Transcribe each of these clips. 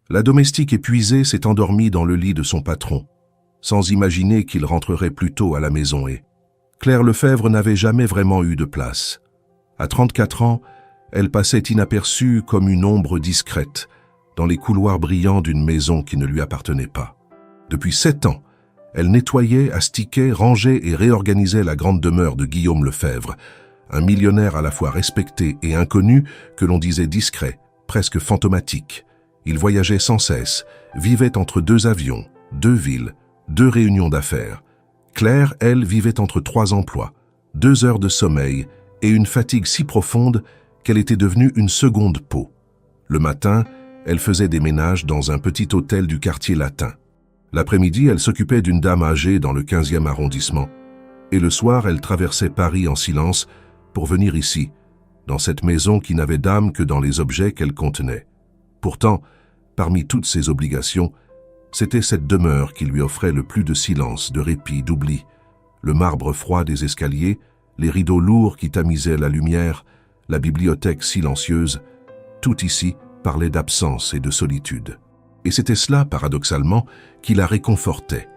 La domestique épuisée s'est endormie dans le lit de son patron, sans imaginer qu'il rentrerait plus tôt à la maison et Claire Lefebvre n'avait jamais vraiment eu de place. À 34 ans, elle passait inaperçue comme une ombre discrète dans les couloirs brillants d'une maison qui ne lui appartenait pas. Depuis 7 ans, elle nettoyait, astiquait, rangeait et réorganisait la grande demeure de Guillaume Lefebvre, un millionnaire à la fois respecté et inconnu que l'on disait discret, presque fantomatique. Il voyageait sans cesse, vivait entre 2 avions, 2 villes, 2 réunions d'affaires. Claire, elle, vivait entre 3 emplois, 2 heures de sommeil et une fatigue si profonde qu'elle était devenue une seconde peau. Le matin, elle faisait des ménages dans un petit hôtel du quartier latin. L'après-midi, elle s'occupait d'une dame âgée dans le 15e arrondissement. Et le soir, elle traversait Paris en silence pour venir ici, dans cette maison qui n'avait d'âme que dans les objets qu'elle contenait. Pourtant, parmi toutes ses obligations, c'était cette demeure qui lui offrait le plus de silence, de répit, d'oubli. Le marbre froid des escaliers, les rideaux lourds qui tamisaient la lumière, la bibliothèque silencieuse, tout ici parlait d'absence et de solitude. Et c'était cela, paradoxalement, qui la réconfortait.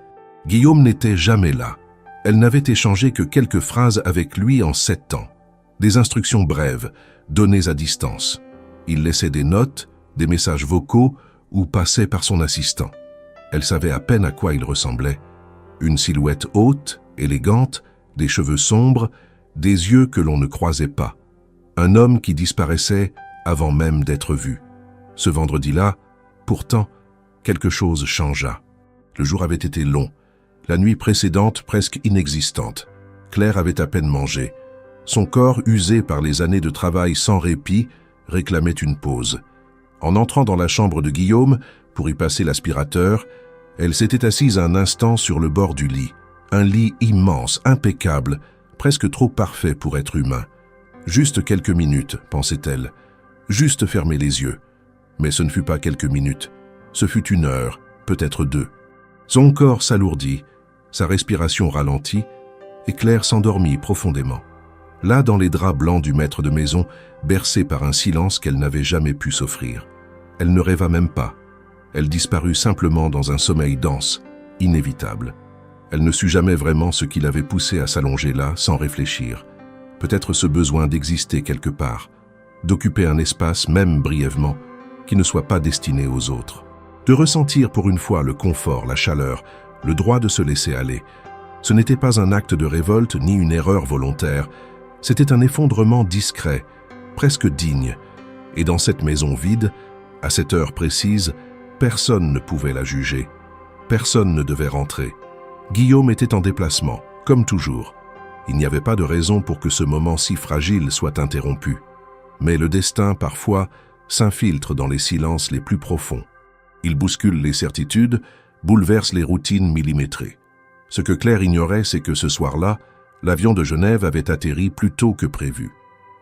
Guillaume n'était jamais là. Elle n'avait échangé que quelques phrases avec lui en 7 ans. Des instructions brèves, données à distance. Il laissait des notes, des messages vocaux ou passait par son assistant. Elle savait à peine à quoi il ressemblait. Une silhouette haute, élégante, des cheveux sombres, des yeux que l'on ne croisait pas. Un homme qui disparaissait avant même d'être vu. Ce vendredi-là, pourtant, quelque chose changea. Le jour avait été long, la nuit précédente presque inexistante. Claire avait à peine mangé. Son corps, usé par les années de travail sans répit, réclamait une pause. En entrant dans la chambre de Guillaume, pour y passer l'aspirateur, elle s'était assise un instant sur le bord du lit. Un lit immense, impeccable, presque trop parfait pour être humain. Juste quelques minutes, pensait-elle. Juste fermer les yeux. Mais ce ne fut pas quelques minutes. Ce fut 1 heure, peut-être 2. Son corps s'alourdit, sa respiration ralentit, et Claire s'endormit profondément. Là, dans les draps blancs du maître de maison, bercée par un silence qu'elle n'avait jamais pu s'offrir. Elle ne rêva même pas. Elle disparut simplement dans un sommeil dense, inévitable. Elle ne sut jamais vraiment ce qui l'avait poussée à s'allonger là, sans réfléchir. Peut-être ce besoin d'exister quelque part, d'occuper un espace, même brièvement, qui ne soit pas destiné aux autres. De ressentir pour une fois le confort, la chaleur, le droit de se laisser aller. Ce n'était pas un acte de révolte ni une erreur volontaire, c'était un effondrement discret, presque digne. Et dans cette maison vide, à cette heure précise, personne ne pouvait la juger. Personne ne devait rentrer. Guillaume était en déplacement, comme toujours. Il n'y avait pas de raison pour que ce moment si fragile soit interrompu. Mais le destin, parfois, s'infiltre dans les silences les plus profonds. Il bouscule les certitudes, bouleverse les routines millimétrées. Ce que Claire ignorait, c'est que ce soir-là, l'avion de Genève avait atterri plus tôt que prévu,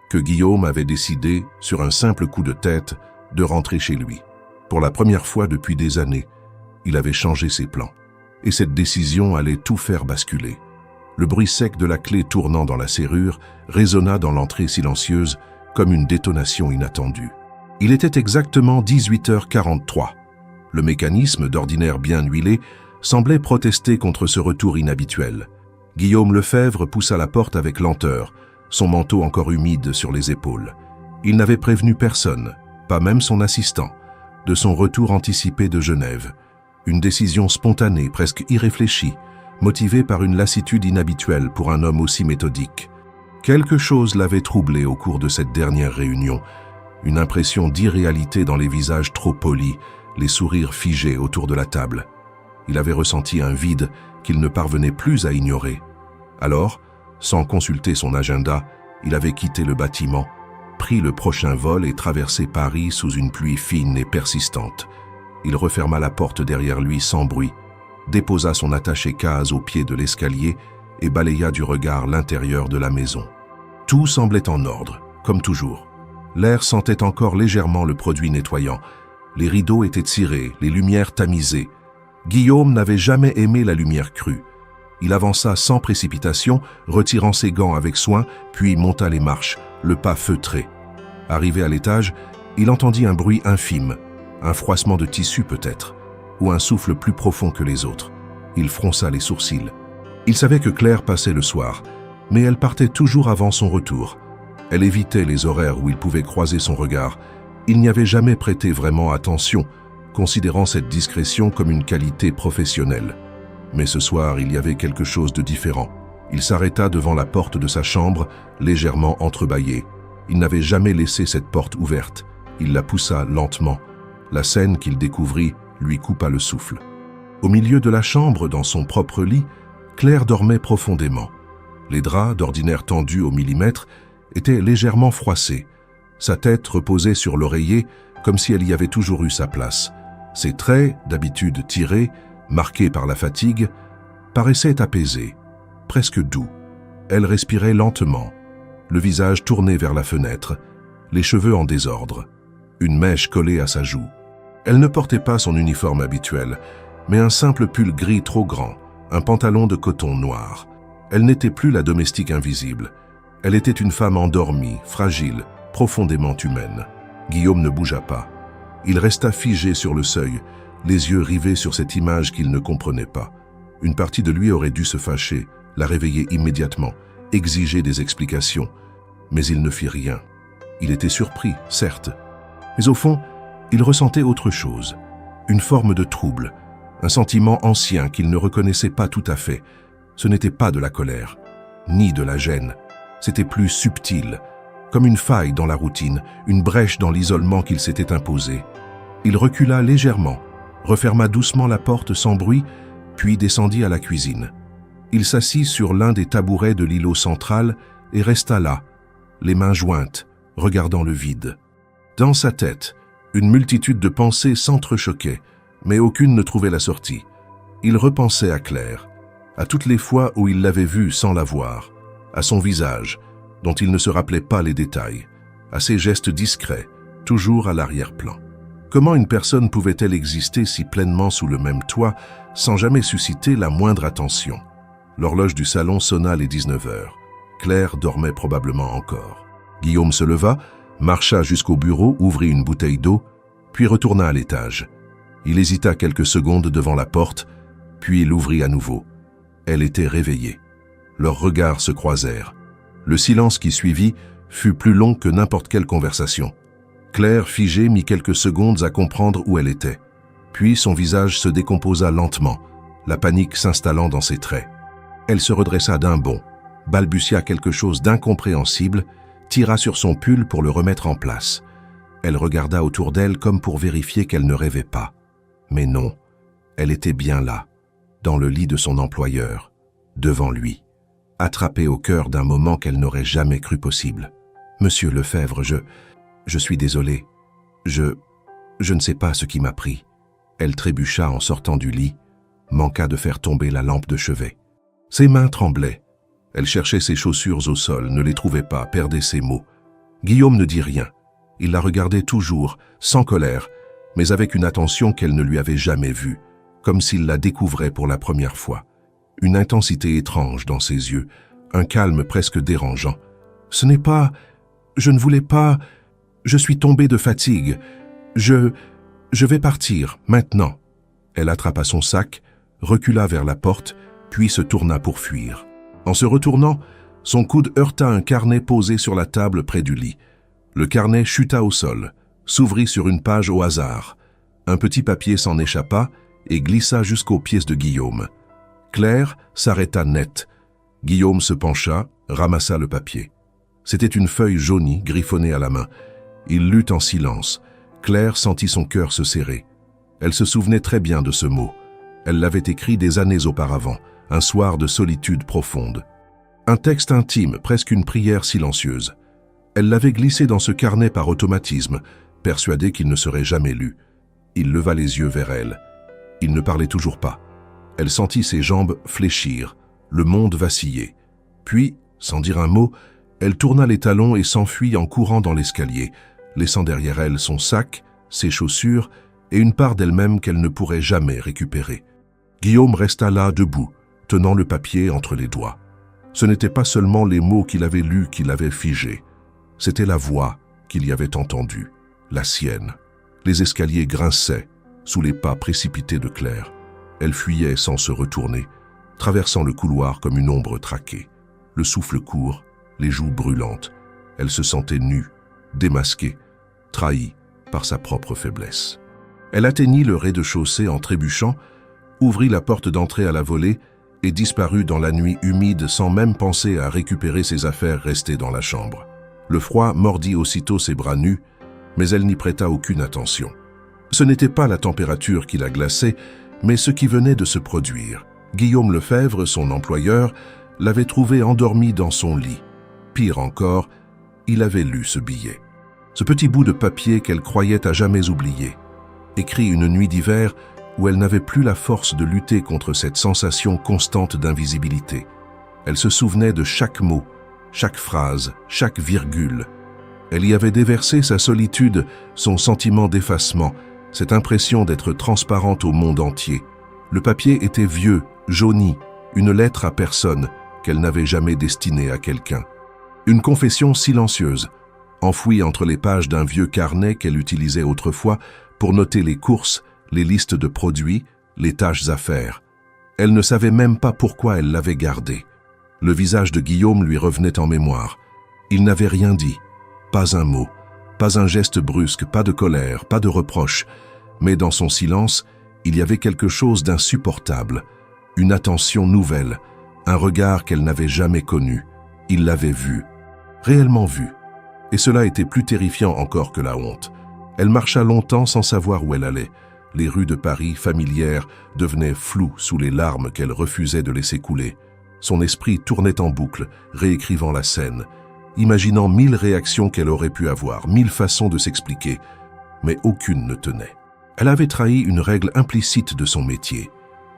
que Guillaume avait décidé, sur un simple coup de tête, de rentrer chez lui. Pour la première fois depuis des années, il avait changé ses plans. Et cette décision allait tout faire basculer. Le bruit sec de la clé tournant dans la serrure résonna dans l'entrée silencieuse comme une détonation inattendue. Il était exactement 18h43. Le mécanisme, d'ordinaire bien huilé, semblait protester contre ce retour inhabituel. Guillaume Lefebvre poussa la porte avec lenteur, son manteau encore humide sur les épaules. Il n'avait prévenu personne, pas même son assistant, de son retour anticipé de Genève. Une décision spontanée, presque irréfléchie, motivée par une lassitude inhabituelle pour un homme aussi méthodique. Quelque chose l'avait troublé au cours de cette dernière réunion, une impression d'irréalité dans les visages trop polis, les sourires figés autour de la table. Il avait ressenti un vide qu'il ne parvenait plus à ignorer. Alors, sans consulter son agenda, il avait quitté le bâtiment, pris le prochain vol et traversé Paris sous une pluie fine et persistante. Il referma la porte derrière lui sans bruit, déposa son attaché-case au pied de l'escalier et balaya du regard l'intérieur de la maison. Tout semblait en ordre, comme toujours. L'air sentait encore légèrement le produit nettoyant. Les rideaux étaient tirés, les lumières tamisées. Guillaume n'avait jamais aimé la lumière crue. Il avança sans précipitation, retirant ses gants avec soin, puis monta les marches, le pas feutré. Arrivé à l'étage, il entendit un bruit infime, Un froissement de tissu peut-être, ou un souffle plus profond que les autres. Il fronça les sourcils. Il savait que Claire passait le soir, mais elle partait toujours avant son retour. Elle évitait les horaires où il pouvait croiser son regard. Il n'y avait jamais prêté vraiment attention, considérant cette discrétion comme une qualité professionnelle. Mais ce soir, il y avait quelque chose de différent. Il s'arrêta devant la porte de sa chambre, légèrement entrebâillée. Il n'avait jamais laissé cette porte ouverte. Il la poussa lentement. La scène qu'il découvrit lui coupa le souffle. Au milieu de la chambre, dans son propre lit, Claire dormait profondément. Les draps, d'ordinaire tendus au millimètre, étaient légèrement froissés. Sa tête reposait sur l'oreiller, comme si elle y avait toujours eu sa place. Ses traits, d'habitude tirés, marqués par la fatigue, paraissaient apaisés, presque doux. Elle respirait lentement, le visage tourné vers la fenêtre, les cheveux en désordre, une mèche collée à sa joue. Elle ne portait pas son uniforme habituel, mais un simple pull gris trop grand, un pantalon de coton noir. Elle n'était plus la domestique invisible. Elle était une femme endormie, fragile, profondément humaine. Guillaume ne bougea pas. Il resta figé sur le seuil, les yeux rivés sur cette image qu'il ne comprenait pas. Une partie de lui aurait dû se fâcher, la réveiller immédiatement, exiger des explications. Mais il ne fit rien. Il était surpris, certes. Mais au fond, il ressentait autre chose. Une forme de trouble, un sentiment ancien qu'il ne reconnaissait pas tout à fait. Ce n'était pas de la colère, ni de la gêne. C'était plus subtil, comme une faille dans la routine, une brèche dans l'isolement qu'il s'était imposé. Il recula légèrement, referma doucement la porte sans bruit, puis descendit à la cuisine. Il s'assit sur l'un des tabourets de l'îlot central et resta là, les mains jointes, regardant le vide. Dans sa tête, une multitude de pensées s'entrechoquaient, mais aucune ne trouvait la sortie. Il repensait à Claire, à toutes les fois où il l'avait vue sans la voir, à son visage, dont il ne se rappelait pas les détails, à ses gestes discrets, toujours à l'arrière-plan. Comment une personne pouvait-elle exister si pleinement sous le même toit, sans jamais susciter la moindre attention? L'horloge du salon sonna les 19 heures. Claire dormait probablement encore. Guillaume se leva, marcha jusqu'au bureau, ouvrit une bouteille d'eau, puis retourna à l'étage. Il hésita quelques secondes devant la porte, puis l'ouvrit à nouveau. Elle était réveillée. Leurs regards se croisèrent. Le silence qui suivit fut plus long que n'importe quelle conversation. Claire, figée, mit quelques secondes à comprendre où elle était. Puis son visage se décomposa lentement, la panique s'installant dans ses traits. Elle se redressa d'un bond, balbutia quelque chose d'incompréhensible, tira sur son pull pour le remettre en place. Elle regarda autour d'elle comme pour vérifier qu'elle ne rêvait pas. Mais non, elle était bien là, dans le lit de son employeur, devant lui, attrapée au cœur d'un moment qu'elle n'aurait jamais cru possible. « Monsieur Lefebvre, je suis désolée. Je ne sais pas ce qui m'a pris. » Elle trébucha en sortant du lit, manqua de faire tomber la lampe de chevet. Ses mains tremblaient. Elle cherchait ses chaussures au sol, ne les trouvait pas, perdait ses mots. Guillaume ne dit rien. Il la regardait toujours, sans colère, mais avec une attention qu'elle ne lui avait jamais vue, comme s'il la découvrait pour la première fois. Une intensité étrange dans ses yeux, un calme presque dérangeant. « Ce n'est pas... Je ne voulais pas... Je suis tombée de fatigue. Je vais partir, maintenant. » Elle attrapa son sac, recula vers la porte, puis se tourna pour fuir. En se retournant, son coude heurta un carnet posé sur la table près du lit. Le carnet chuta au sol, s'ouvrit sur une page au hasard. Un petit papier s'en échappa et glissa jusqu'aux pieds de Guillaume. Claire s'arrêta net. Guillaume se pencha, ramassa le papier. C'était une feuille jaunie, griffonnée à la main. Il lut en silence. Claire sentit son cœur se serrer. Elle se souvenait très bien de ce mot. Elle l'avait écrit des années auparavant, un soir de solitude profonde. Un texte intime, presque une prière silencieuse. Elle l'avait glissé dans ce carnet par automatisme, persuadée qu'il ne serait jamais lu. Il leva les yeux vers elle. Il ne parlait toujours pas. Elle sentit ses jambes fléchir, le monde vaciller. Puis, sans dire un mot, elle tourna les talons et s'enfuit en courant dans l'escalier, laissant derrière elle son sac, ses chaussures et une part d'elle-même qu'elle ne pourrait jamais récupérer. Guillaume resta là, debout, tenant le papier entre les doigts. Ce n'étaient pas seulement les mots qu'il avait lus qui l'avaient figé. C'était la voix qu'il y avait entendue, la sienne. Les escaliers grinçaient sous les pas précipités de Claire. Elle fuyait sans se retourner, traversant le couloir comme une ombre traquée. Le souffle court, les joues brûlantes. Elle se sentait nue, démasquée, trahie par sa propre faiblesse. Elle atteignit le rez-de-chaussée en trébuchant, ouvrit la porte d'entrée à la volée et disparut dans la nuit humide sans même penser à récupérer ses affaires restées dans la chambre. Le froid mordit aussitôt ses bras nus, mais elle n'y prêta aucune attention. Ce n'était pas la température qui la glaçait, mais ce qui venait de se produire. Guillaume Lefebvre, son employeur, l'avait trouvée endormie dans son lit. Pire encore, il avait lu ce billet. Ce petit bout de papier qu'elle croyait à jamais oublié, écrit une nuit d'hiver où elle n'avait plus la force de lutter contre cette sensation constante d'invisibilité. Elle se souvenait de chaque mot, chaque phrase, chaque virgule. Elle y avait déversé sa solitude, son sentiment d'effacement, cette impression d'être transparente au monde entier. Le papier était vieux, jauni, une lettre à personne qu'elle n'avait jamais destinée à quelqu'un. Une confession silencieuse, enfouie entre les pages d'un vieux carnet qu'elle utilisait autrefois pour noter les courses, les listes de produits, les tâches à faire. Elle ne savait même pas pourquoi elle l'avait gardé. Le visage de Guillaume lui revenait en mémoire. Il n'avait rien dit, pas un mot, pas un geste brusque, pas de colère, pas de reproche. Mais dans son silence, il y avait quelque chose d'insupportable, une attention nouvelle, un regard qu'elle n'avait jamais connu. Il l'avait vu, réellement vu. Et cela était plus terrifiant encore que la honte. Elle marcha longtemps sans savoir où elle allait. Les rues de Paris, familières, devenaient floues sous les larmes qu'elle refusait de laisser couler. Son esprit tournait en boucle, réécrivant la scène, imaginant 1000 réactions qu'elle aurait pu avoir, 1000 façons de s'expliquer, mais aucune ne tenait. Elle avait trahi une règle implicite de son métier,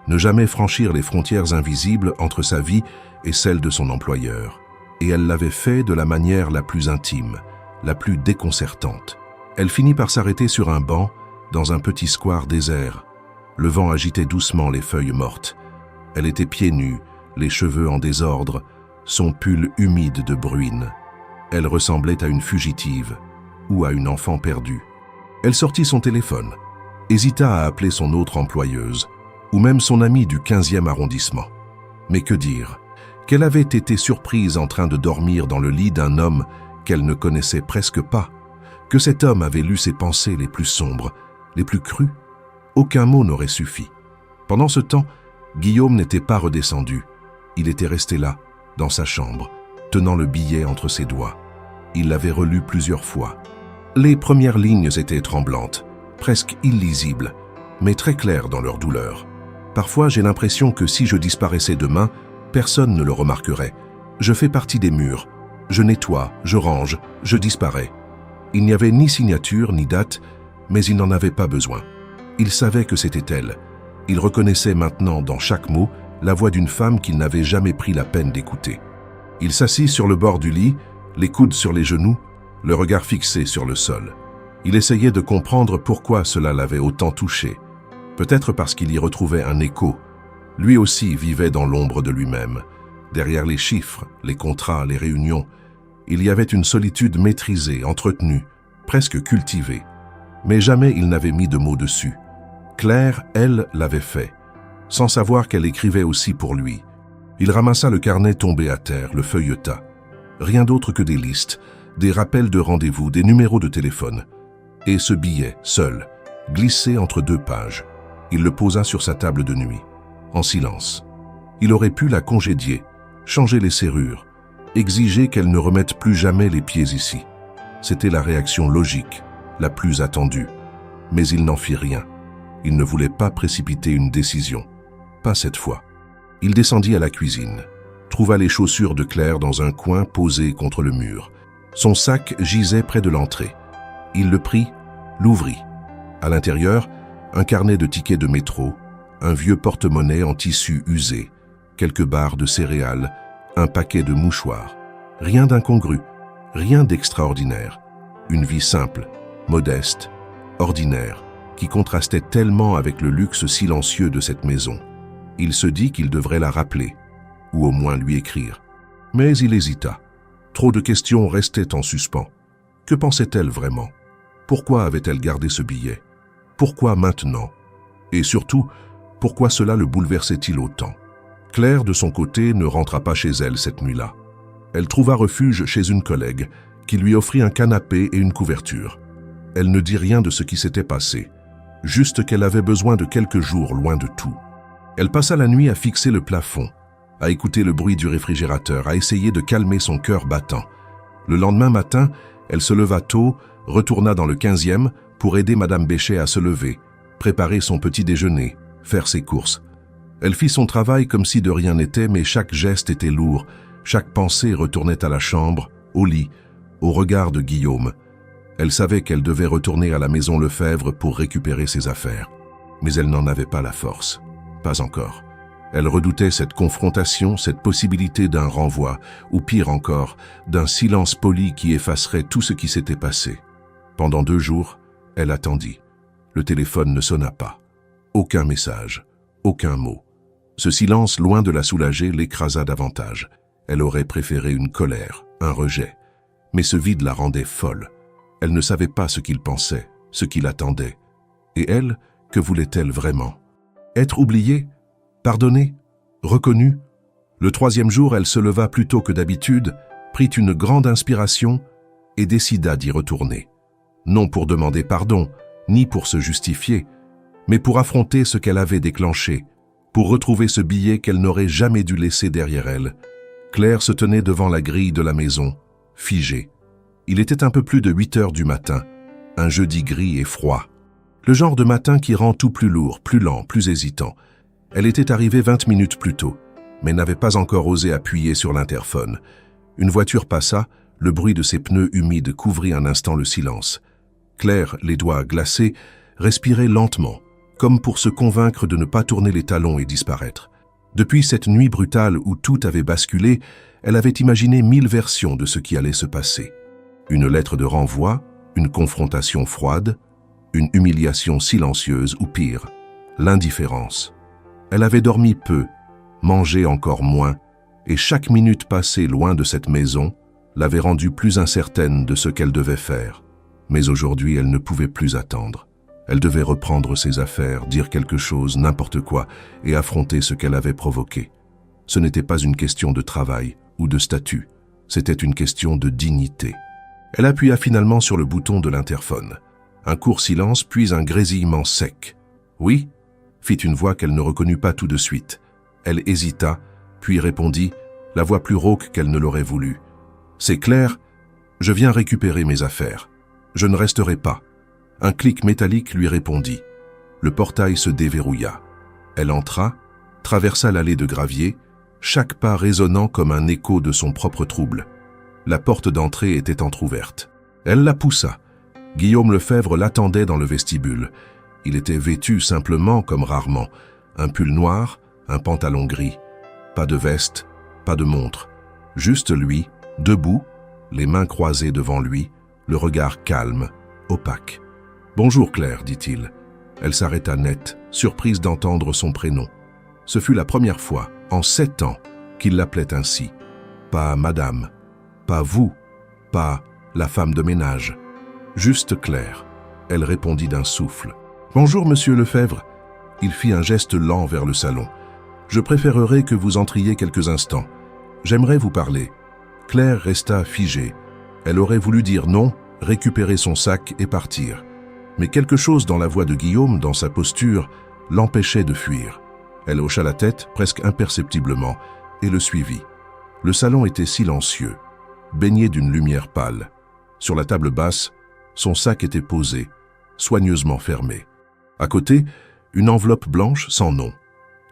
ne jamais franchir les frontières invisibles entre sa vie et celle de son employeur. Et elle l'avait fait de la manière la plus intime, la plus déconcertante. Elle finit par s'arrêter sur un banc, dans un petit square désert. Le vent agitait doucement les feuilles mortes. Elle était pieds nus, les cheveux en désordre, son pull humide de bruine. Elle ressemblait à une fugitive ou à une enfant perdue. Elle sortit son téléphone, hésita à appeler son autre employeuse, ou même son amie du 15e arrondissement. Mais que dire? Qu'elle avait été surprise en train de dormir dans le lit d'un homme qu'elle ne connaissait presque pas, que cet homme avait lu ses pensées les plus sombres, les plus crues. Aucun mot n'aurait suffi. Pendant ce temps, Guillaume n'était pas redescendu. Il était resté là, dans sa chambre, tenant le billet entre ses doigts. Il l'avait relu plusieurs fois. Les premières lignes étaient tremblantes, presque illisibles, mais très claires dans leur douleur. Parfois, j'ai l'impression que si je disparaissais demain, personne ne le remarquerait. Je fais partie des murs. Je nettoie, je range, je disparais. Il n'y avait ni signature ni date, mais il n'en avait pas besoin. Il savait que c'était elle. Il reconnaissait maintenant dans chaque mot la voix d'une femme qu'il n'avait jamais pris la peine d'écouter. Il s'assit sur le bord du lit, les coudes sur les genoux, le regard fixé sur le sol. Il essayait de comprendre pourquoi cela l'avait autant touché. Peut-être parce qu'il y retrouvait un écho. Lui aussi vivait dans l'ombre de lui-même. Derrière les chiffres, les contrats, les réunions, il y avait une solitude maîtrisée, entretenue, presque cultivée. Mais jamais il n'avait mis de mots dessus. Claire, elle, l'avait fait, sans savoir qu'elle écrivait aussi pour lui. Il ramassa le carnet tombé à terre, le feuilleta. Rien d'autre que des listes, des rappels de rendez-vous, des numéros de téléphone. Et ce billet, seul, glissé entre deux pages. Il le posa sur sa table de nuit, en silence. Il aurait pu la congédier, changer les serrures, exiger qu'elle ne remette plus jamais les pieds ici. C'était la réaction logique, la plus attendue. Mais il n'en fit rien. Il ne voulait pas précipiter une décision. Pas cette fois. Il descendit à la cuisine, trouva les chaussures de Claire dans un coin posé contre le mur. Son sac gisait près de l'entrée. Il le prit, l'ouvrit. À l'intérieur, un carnet de tickets de métro, un vieux porte-monnaie en tissu usé, quelques barres de céréales, un paquet de mouchoirs. Rien d'incongru, rien d'extraordinaire. Une vie simple, modeste, ordinaire, qui contrastait tellement avec le luxe silencieux de cette maison. Il se dit qu'il devrait la rappeler, ou au moins lui écrire. Mais il hésita. Trop de questions restaient en suspens. Que pensait-elle vraiment? Pourquoi avait-elle gardé ce billet? Pourquoi maintenant? Et surtout, pourquoi cela le bouleversait-il autant? Claire, de son côté, ne rentra pas chez elle cette nuit-là. Elle trouva refuge chez une collègue, qui lui offrit un canapé et une couverture. Elle ne dit rien de ce qui s'était passé, juste qu'elle avait besoin de quelques jours loin de tout. Elle passa la nuit à fixer le plafond, à écouter le bruit du réfrigérateur, à essayer de calmer son cœur battant. Le lendemain matin, elle se leva tôt, retourna dans le 15e pour aider Madame Béchet à se lever, préparer son petit déjeuner, faire ses courses. Elle fit son travail comme si de rien n'était, mais chaque geste était lourd, chaque pensée retournait à la chambre, au lit, au regard de Guillaume. Elle savait qu'elle devait retourner à la maison Lefebvre pour récupérer ses affaires. Mais elle n'en avait pas la force. Pas encore. Elle redoutait cette confrontation, cette possibilité d'un renvoi, ou pire encore, d'un silence poli qui effacerait tout ce qui s'était passé. Pendant 2 jours, elle attendit. Le téléphone ne sonna pas. Aucun message, aucun mot. Ce silence, loin de la soulager, l'écrasa davantage. Elle aurait préféré une colère, un rejet. Mais ce vide la rendait folle. Elle ne savait pas ce qu'il pensait, ce qu'il attendait. Et elle, que voulait-elle vraiment? Être oubliée? Pardonnée? Reconnue? Le 3e jour, elle se leva plus tôt que d'habitude, prit une grande inspiration et décida d'y retourner. Non pour demander pardon, ni pour se justifier, mais pour affronter ce qu'elle avait déclenché, pour retrouver ce billet qu'elle n'aurait jamais dû laisser derrière elle. Claire se tenait devant la grille de la maison, figée. Il était un peu plus de 8 heures du matin, un jeudi gris et froid. Le genre de matin qui rend tout plus lourd, plus lent, plus hésitant. Elle était arrivée 20 minutes plus tôt, mais n'avait pas encore osé appuyer sur l'interphone. Une voiture passa, le bruit de ses pneus humides couvrit un instant le silence. Claire, les doigts glacés, respirait lentement, comme pour se convaincre de ne pas tourner les talons et disparaître. Depuis cette nuit brutale où tout avait basculé, elle avait imaginé 1000 versions de ce qui allait se passer. Une lettre de renvoi, une confrontation froide, une humiliation silencieuse ou pire, l'indifférence. Elle avait dormi peu, mangé encore moins, et chaque minute passée loin de cette maison l'avait rendue plus incertaine de ce qu'elle devait faire. Mais aujourd'hui, elle ne pouvait plus attendre. Elle devait reprendre ses affaires, dire quelque chose, n'importe quoi, et affronter ce qu'elle avait provoqué. Ce n'était pas une question de travail ou de statut, c'était une question de dignité. Elle appuya finalement sur le bouton de l'interphone. Un court silence, puis un grésillement sec. « Oui » fit une voix qu'elle ne reconnut pas tout de suite. Elle hésita, puis répondit, la voix plus rauque qu'elle ne l'aurait voulu. « C'est clair, je viens récupérer mes affaires. Je ne resterai pas. » Un clic métallique lui répondit. Le portail se déverrouilla. Elle entra, traversa l'allée de gravier, chaque pas résonnant comme un écho de son propre trouble. La porte d'entrée était entr'ouverte. Elle la poussa. Guillaume Lefebvre l'attendait dans le vestibule. Il était vêtu simplement comme rarement. Un pull noir, un pantalon gris. Pas de veste, pas de montre. Juste lui, debout, les mains croisées devant lui, le regard calme, opaque. « Bonjour Claire, dit-il. » Elle s'arrêta net, surprise d'entendre son prénom. Ce fut la première fois, en 7 ans, qu'il l'appelait ainsi. Pas madame, pas vous, pas la femme de ménage. Juste Claire. Elle répondit d'un souffle. « Bonjour, monsieur Lefebvre. » Il fit un geste lent vers le salon. « Je préférerais que vous entriez quelques instants. J'aimerais vous parler. » Claire resta figée. Elle aurait voulu dire non, récupérer son sac et partir. Mais quelque chose dans la voix de Guillaume, dans sa posture, l'empêchait de fuir. Elle hocha la tête, presque imperceptiblement, et le suivit. Le salon était silencieux, baigné d'une lumière pâle. Sur la table basse, son sac était posé, soigneusement fermé. À côté, une enveloppe blanche sans nom.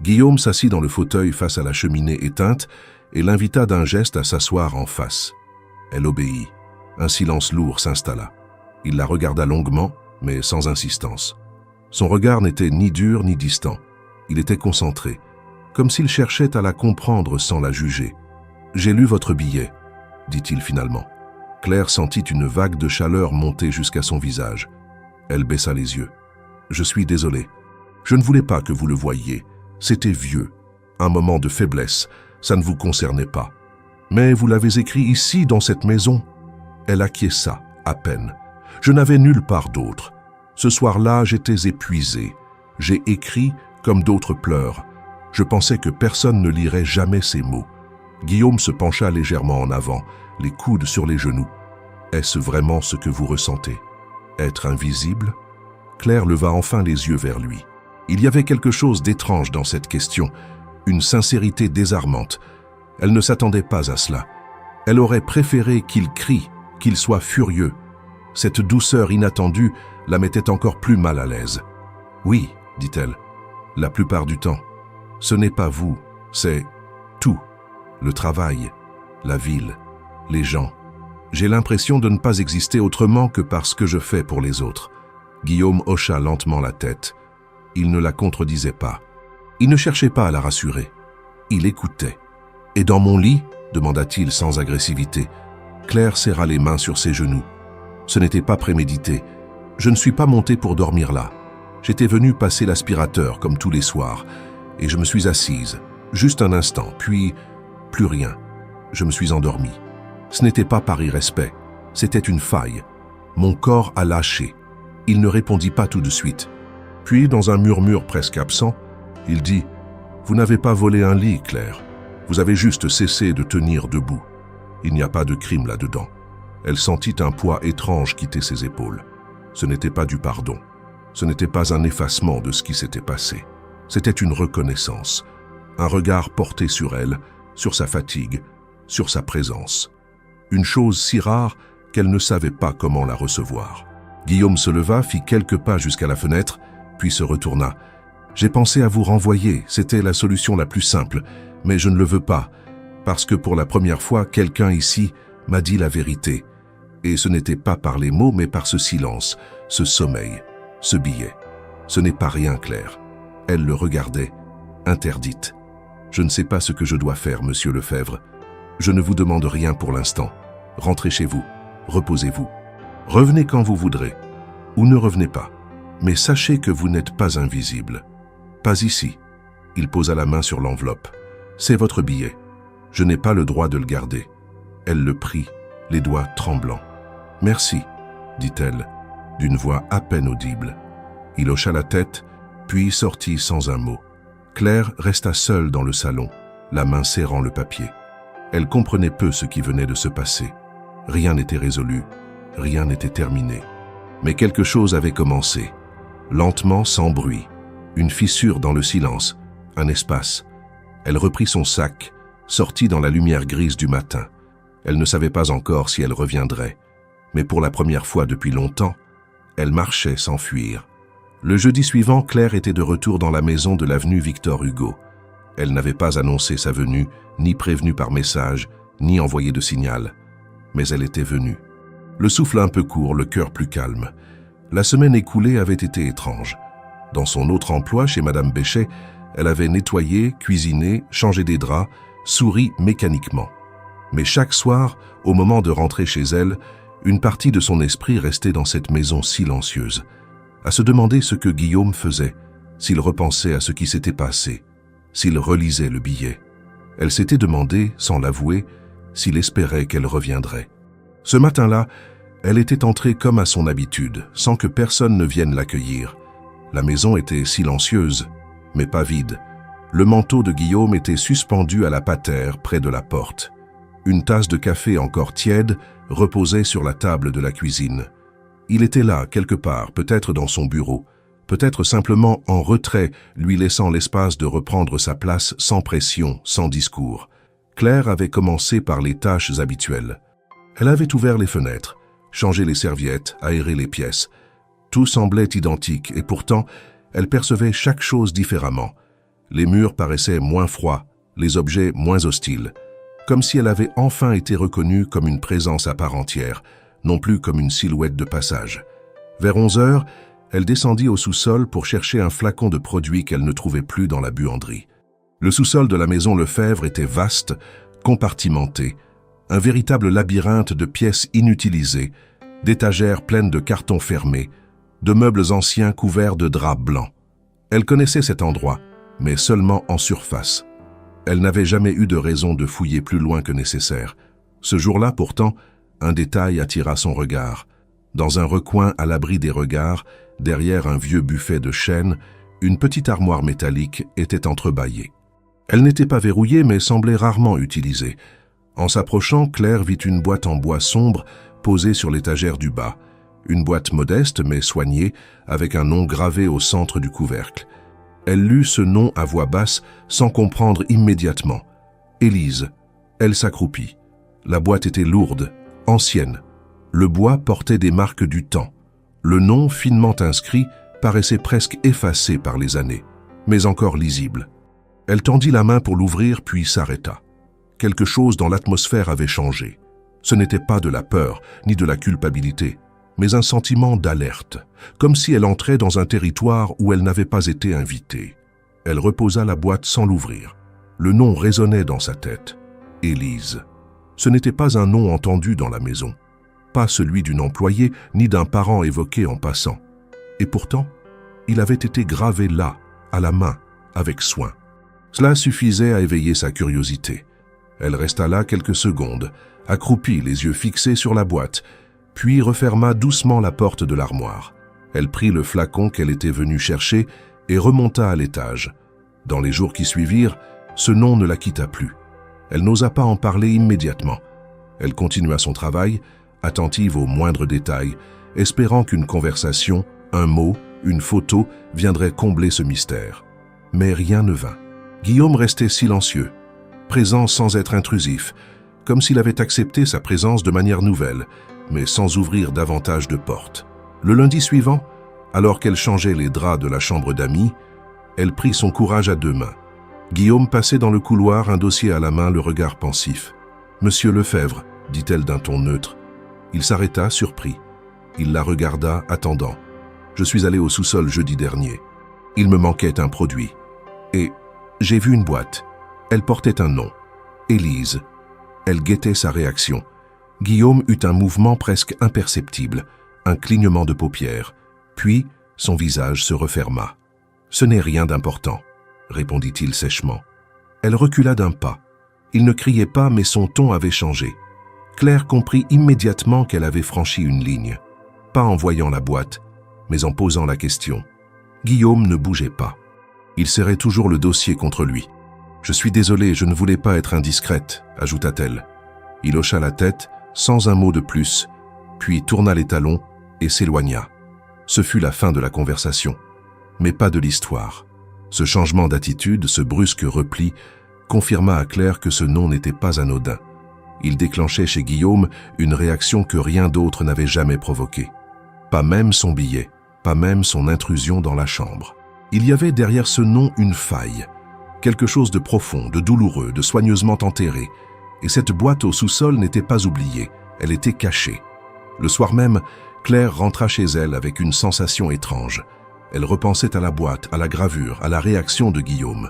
Guillaume s'assit dans le fauteuil face à la cheminée éteinte et l'invita d'un geste à s'asseoir en face. Elle obéit. Un silence lourd s'installa. Il la regarda longuement, mais sans insistance. Son regard n'était ni dur ni distant. Il était concentré, comme s'il cherchait à la comprendre sans la juger. « J'ai lu votre billet », dit-il finalement. Claire sentit une vague de chaleur monter jusqu'à son visage. Elle baissa les yeux. « Je suis désolé. Je ne voulais pas que vous le voyiez. C'était vieux. Un moment de faiblesse. Ça ne vous concernait pas. Mais vous l'avez écrit ici, dans cette maison. » Elle acquiesça, à peine. Je n'avais nulle part d'autre. Ce soir-là, j'étais épuisé. J'ai écrit comme d'autres pleurent. Je pensais que personne ne lirait jamais ces mots. Guillaume se pencha légèrement en avant, les coudes sur les genoux. Est-ce vraiment ce que vous ressentez? Être invisible? Claire leva enfin les yeux vers lui. Il y avait quelque chose d'étrange dans cette question, une sincérité désarmante. Elle ne s'attendait pas à cela. Elle aurait préféré qu'il crie, qu'il soit furieux. Cette douceur inattendue la mettait encore plus mal à l'aise. « Oui, dit-elle, la plupart du temps. Ce n'est pas vous, c'est tout. Le travail, la ville, les gens. J'ai l'impression de ne pas exister autrement que par ce que je fais pour les autres. » Guillaume hocha lentement la tête. Il ne la contredisait pas. Il ne cherchait pas à la rassurer. Il écoutait. « Et dans mon lit ?» demanda-t-il sans agressivité. Claire serra les mains sur ses genoux. Ce n'était pas prémédité. Je ne suis pas montée pour dormir là. J'étais venue passer l'aspirateur comme tous les soirs, et je me suis assise, juste un instant, puis plus rien. Je me suis endormie. Ce n'était pas par irrespect, c'était une faille. Mon corps a lâché. Il ne répondit pas tout de suite. Puis, dans un murmure presque absent, il dit « Vous n'avez pas volé un lit, Claire. Vous avez juste cessé de tenir debout. Il n'y a pas de crime là-dedans. » Elle sentit un poids étrange quitter ses épaules. Ce n'était pas du pardon. Ce n'était pas un effacement de ce qui s'était passé. C'était une reconnaissance. Un regard porté sur elle, sur sa fatigue, sur sa présence. Une chose si rare qu'elle ne savait pas comment la recevoir. Guillaume se leva, fit quelques pas jusqu'à la fenêtre, puis se retourna. « J'ai pensé à vous renvoyer, c'était la solution la plus simple, mais je ne le veux pas, parce que pour la première fois, quelqu'un ici m'a dit la vérité. Et ce n'était pas par les mots, mais par ce silence, ce sommeil, ce billet. Ce n'est pas rien, Claire. » Elle le regardait, interdite. « Je ne sais pas ce que je dois faire, monsieur Lefebvre. Je ne vous demande rien pour l'instant. Rentrez chez vous, reposez-vous. Revenez quand vous voudrez, ou ne revenez pas. Mais sachez que vous n'êtes pas invisible. Pas ici. » Il posa la main sur l'enveloppe. « C'est votre billet. Je n'ai pas le droit de le garder. » Elle le prit, les doigts tremblants. « Merci, dit-elle, d'une voix à peine audible. » Il hocha la tête, puis sortit sans un mot. Claire resta seule dans le salon, la main serrant le papier. Elle comprenait peu ce qui venait de se passer. Rien n'était résolu, rien n'était terminé. Mais quelque chose avait commencé. Lentement, sans bruit. Une fissure dans le silence, un espace. Elle reprit son sac, sortit dans la lumière grise du matin. Elle ne savait pas encore si elle reviendrait. Mais pour la première fois depuis longtemps, elle marchait sans fuir. Le jeudi suivant, Claire était de retour dans la maison de l'avenue Victor Hugo. Elle n'avait pas annoncé sa venue, ni prévenu par message, ni envoyé de signal. Mais elle était venue. Le souffle un peu court, le cœur plus calme. La semaine écoulée avait été étrange. Dans son autre emploi, chez Madame Béchet, elle avait nettoyé, cuisiné, changé des draps, souri mécaniquement. Mais chaque soir, au moment de rentrer chez elle, une partie de son esprit restait dans cette maison silencieuse, à se demander ce que Guillaume faisait, s'il repensait à ce qui s'était passé, s'il relisait le billet. Elle s'était demandé, sans l'avouer, s'il espérait qu'elle reviendrait. Ce matin-là, elle était entrée comme à son habitude, sans que personne ne vienne l'accueillir. La maison était silencieuse, mais pas vide. Le manteau de Guillaume était suspendu à la patère près de la porte. Une tasse de café encore tiède reposait sur la table de la cuisine. Il était là, quelque part, peut-être dans son bureau, peut-être simplement en retrait, lui laissant l'espace de reprendre sa place sans pression, sans discours. Claire avait commencé par les tâches habituelles. Elle avait ouvert les fenêtres, changé les serviettes, aéré les pièces. Tout semblait identique et pourtant, elle percevait chaque chose différemment. Les murs paraissaient moins froids, les objets moins hostiles, comme si elle avait enfin été reconnue comme une présence à part entière, non plus comme une silhouette de passage. Vers 11 heures, elle descendit au sous-sol pour chercher un flacon de produit qu'elle ne trouvait plus dans la buanderie. Le sous-sol de la maison Lefebvre était vaste, compartimenté, un véritable labyrinthe de pièces inutilisées, d'étagères pleines de cartons fermés, de meubles anciens couverts de draps blancs. Elle connaissait cet endroit, mais seulement en surface. Elle n'avait jamais eu de raison de fouiller plus loin que nécessaire. Ce jour-là, pourtant, un détail attira son regard. Dans un recoin à l'abri des regards, derrière un vieux buffet de chêne, une petite armoire métallique était entrebâillée. Elle n'était pas verrouillée mais semblait rarement utilisée. En s'approchant, Claire vit une boîte en bois sombre posée sur l'étagère du bas. Une boîte modeste mais soignée, avec un nom gravé au centre du couvercle. Elle lut ce nom à voix basse sans comprendre immédiatement. Élise. Elle s'accroupit. La boîte était lourde, ancienne. Le bois portait des marques du temps. Le nom, finement inscrit, paraissait presque effacé par les années, mais encore lisible. Elle tendit la main pour l'ouvrir puis s'arrêta. Quelque chose dans l'atmosphère avait changé. Ce n'était pas de la peur, ni de la culpabilité, mais un sentiment d'alerte, comme si elle entrait dans un territoire où elle n'avait pas été invitée. Elle reposa la boîte sans l'ouvrir. Le nom résonnait dans sa tête. Élise. Ce n'était pas un nom entendu dans la maison, pas celui d'une employée ni d'un parent évoqué en passant. Et pourtant, il avait été gravé là, à la main, avec soin. Cela suffisait à éveiller sa curiosité. Elle resta là quelques secondes, accroupie, les yeux fixés sur la boîte, puis referma doucement la porte de l'armoire. Elle prit le flacon qu'elle était venue chercher et remonta à l'étage. Dans les jours qui suivirent, ce nom ne la quitta plus. Elle n'osa pas en parler immédiatement. Elle continua son travail, attentive aux moindres détails, espérant qu'une conversation, un mot, une photo viendraient combler ce mystère. Mais rien ne vint. Guillaume restait silencieux, présent sans être intrusif, comme s'il avait accepté sa présence de manière nouvelle, mais sans ouvrir davantage de portes. Le lundi suivant, alors qu'elle changeait les draps de la chambre d'amis, elle prit son courage à deux mains. Guillaume passait dans le couloir, un dossier à la main, le regard pensif. « Monsieur Lefebvre », dit-elle d'un ton neutre. Il s'arrêta, surpris. Il la regarda, attendant. « Je suis allé au sous-sol jeudi dernier. Il me manquait un produit. Et j'ai vu une boîte. Elle portait un nom. Élise. » Elle guettait sa réaction. Guillaume eut un mouvement presque imperceptible, un clignement de paupières. Puis, son visage se referma. « Ce n'est rien d'important, » répondit-il sèchement. Elle recula d'un pas. Il ne criait pas, mais son ton avait changé. Claire comprit immédiatement qu'elle avait franchi une ligne. Pas en voyant la boîte, mais en posant la question. Guillaume ne bougeait pas. Il serrait toujours le dossier contre lui. « Je suis désolée, je ne voulais pas être indiscrète », ajouta-t-elle. Il hocha la tête, sans un mot de plus, puis tourna les talons et s'éloigna. Ce fut la fin de la conversation, mais pas de l'histoire. Ce changement d'attitude, ce brusque repli, confirma à Claire que ce nom n'était pas anodin. Il déclenchait chez Guillaume une réaction que rien d'autre n'avait jamais provoquée. Pas même son billet, pas même son intrusion dans la chambre. Il y avait derrière ce nom une faille, quelque chose de profond, de douloureux, de soigneusement enterré. Et cette boîte au sous-sol n'était pas oubliée, elle était cachée. Le soir même, Claire rentra chez elle avec une sensation étrange. Elle repensait à la boîte, à la gravure, à la réaction de Guillaume.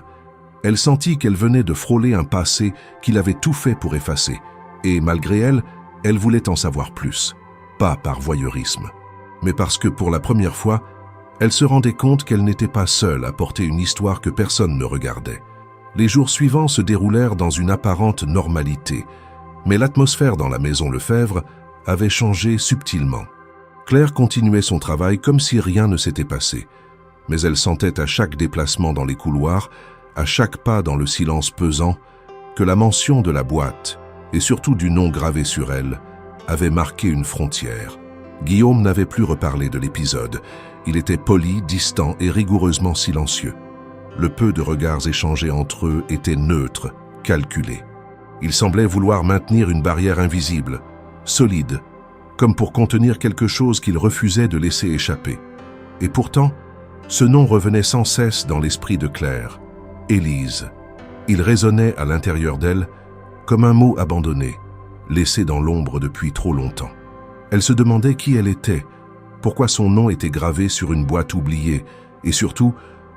Elle sentit qu'elle venait de frôler un passé qu'il avait tout fait pour effacer. Et malgré elle, elle voulait en savoir plus. Pas par voyeurisme, mais parce que pour la première fois, elle se rendait compte qu'elle n'était pas seule à porter une histoire que personne ne regardait. Les jours suivants se déroulèrent dans une apparente normalité, mais l'atmosphère dans la maison Lefebvre avait changé subtilement. Claire continuait son travail comme si rien ne s'était passé, mais elle sentait à chaque déplacement dans les couloirs, à chaque pas dans le silence pesant, que la mention de la boîte, et surtout du nom gravé sur elle, avait marqué une frontière. Guillaume n'avait plus reparlé de l'épisode. Il était poli, distant et rigoureusement silencieux. Le peu de regards échangés entre eux était neutre, calculé. Il semblait vouloir maintenir une barrière invisible, solide, comme pour contenir quelque chose qu'il refusait de laisser échapper. Et pourtant, ce nom revenait sans cesse dans l'esprit de Claire. Élise. Il résonnait à l'intérieur d'elle comme un mot abandonné, laissé dans l'ombre depuis trop longtemps. Elle se demandait qui elle était, pourquoi son nom était gravé sur une boîte oubliée, et surtout,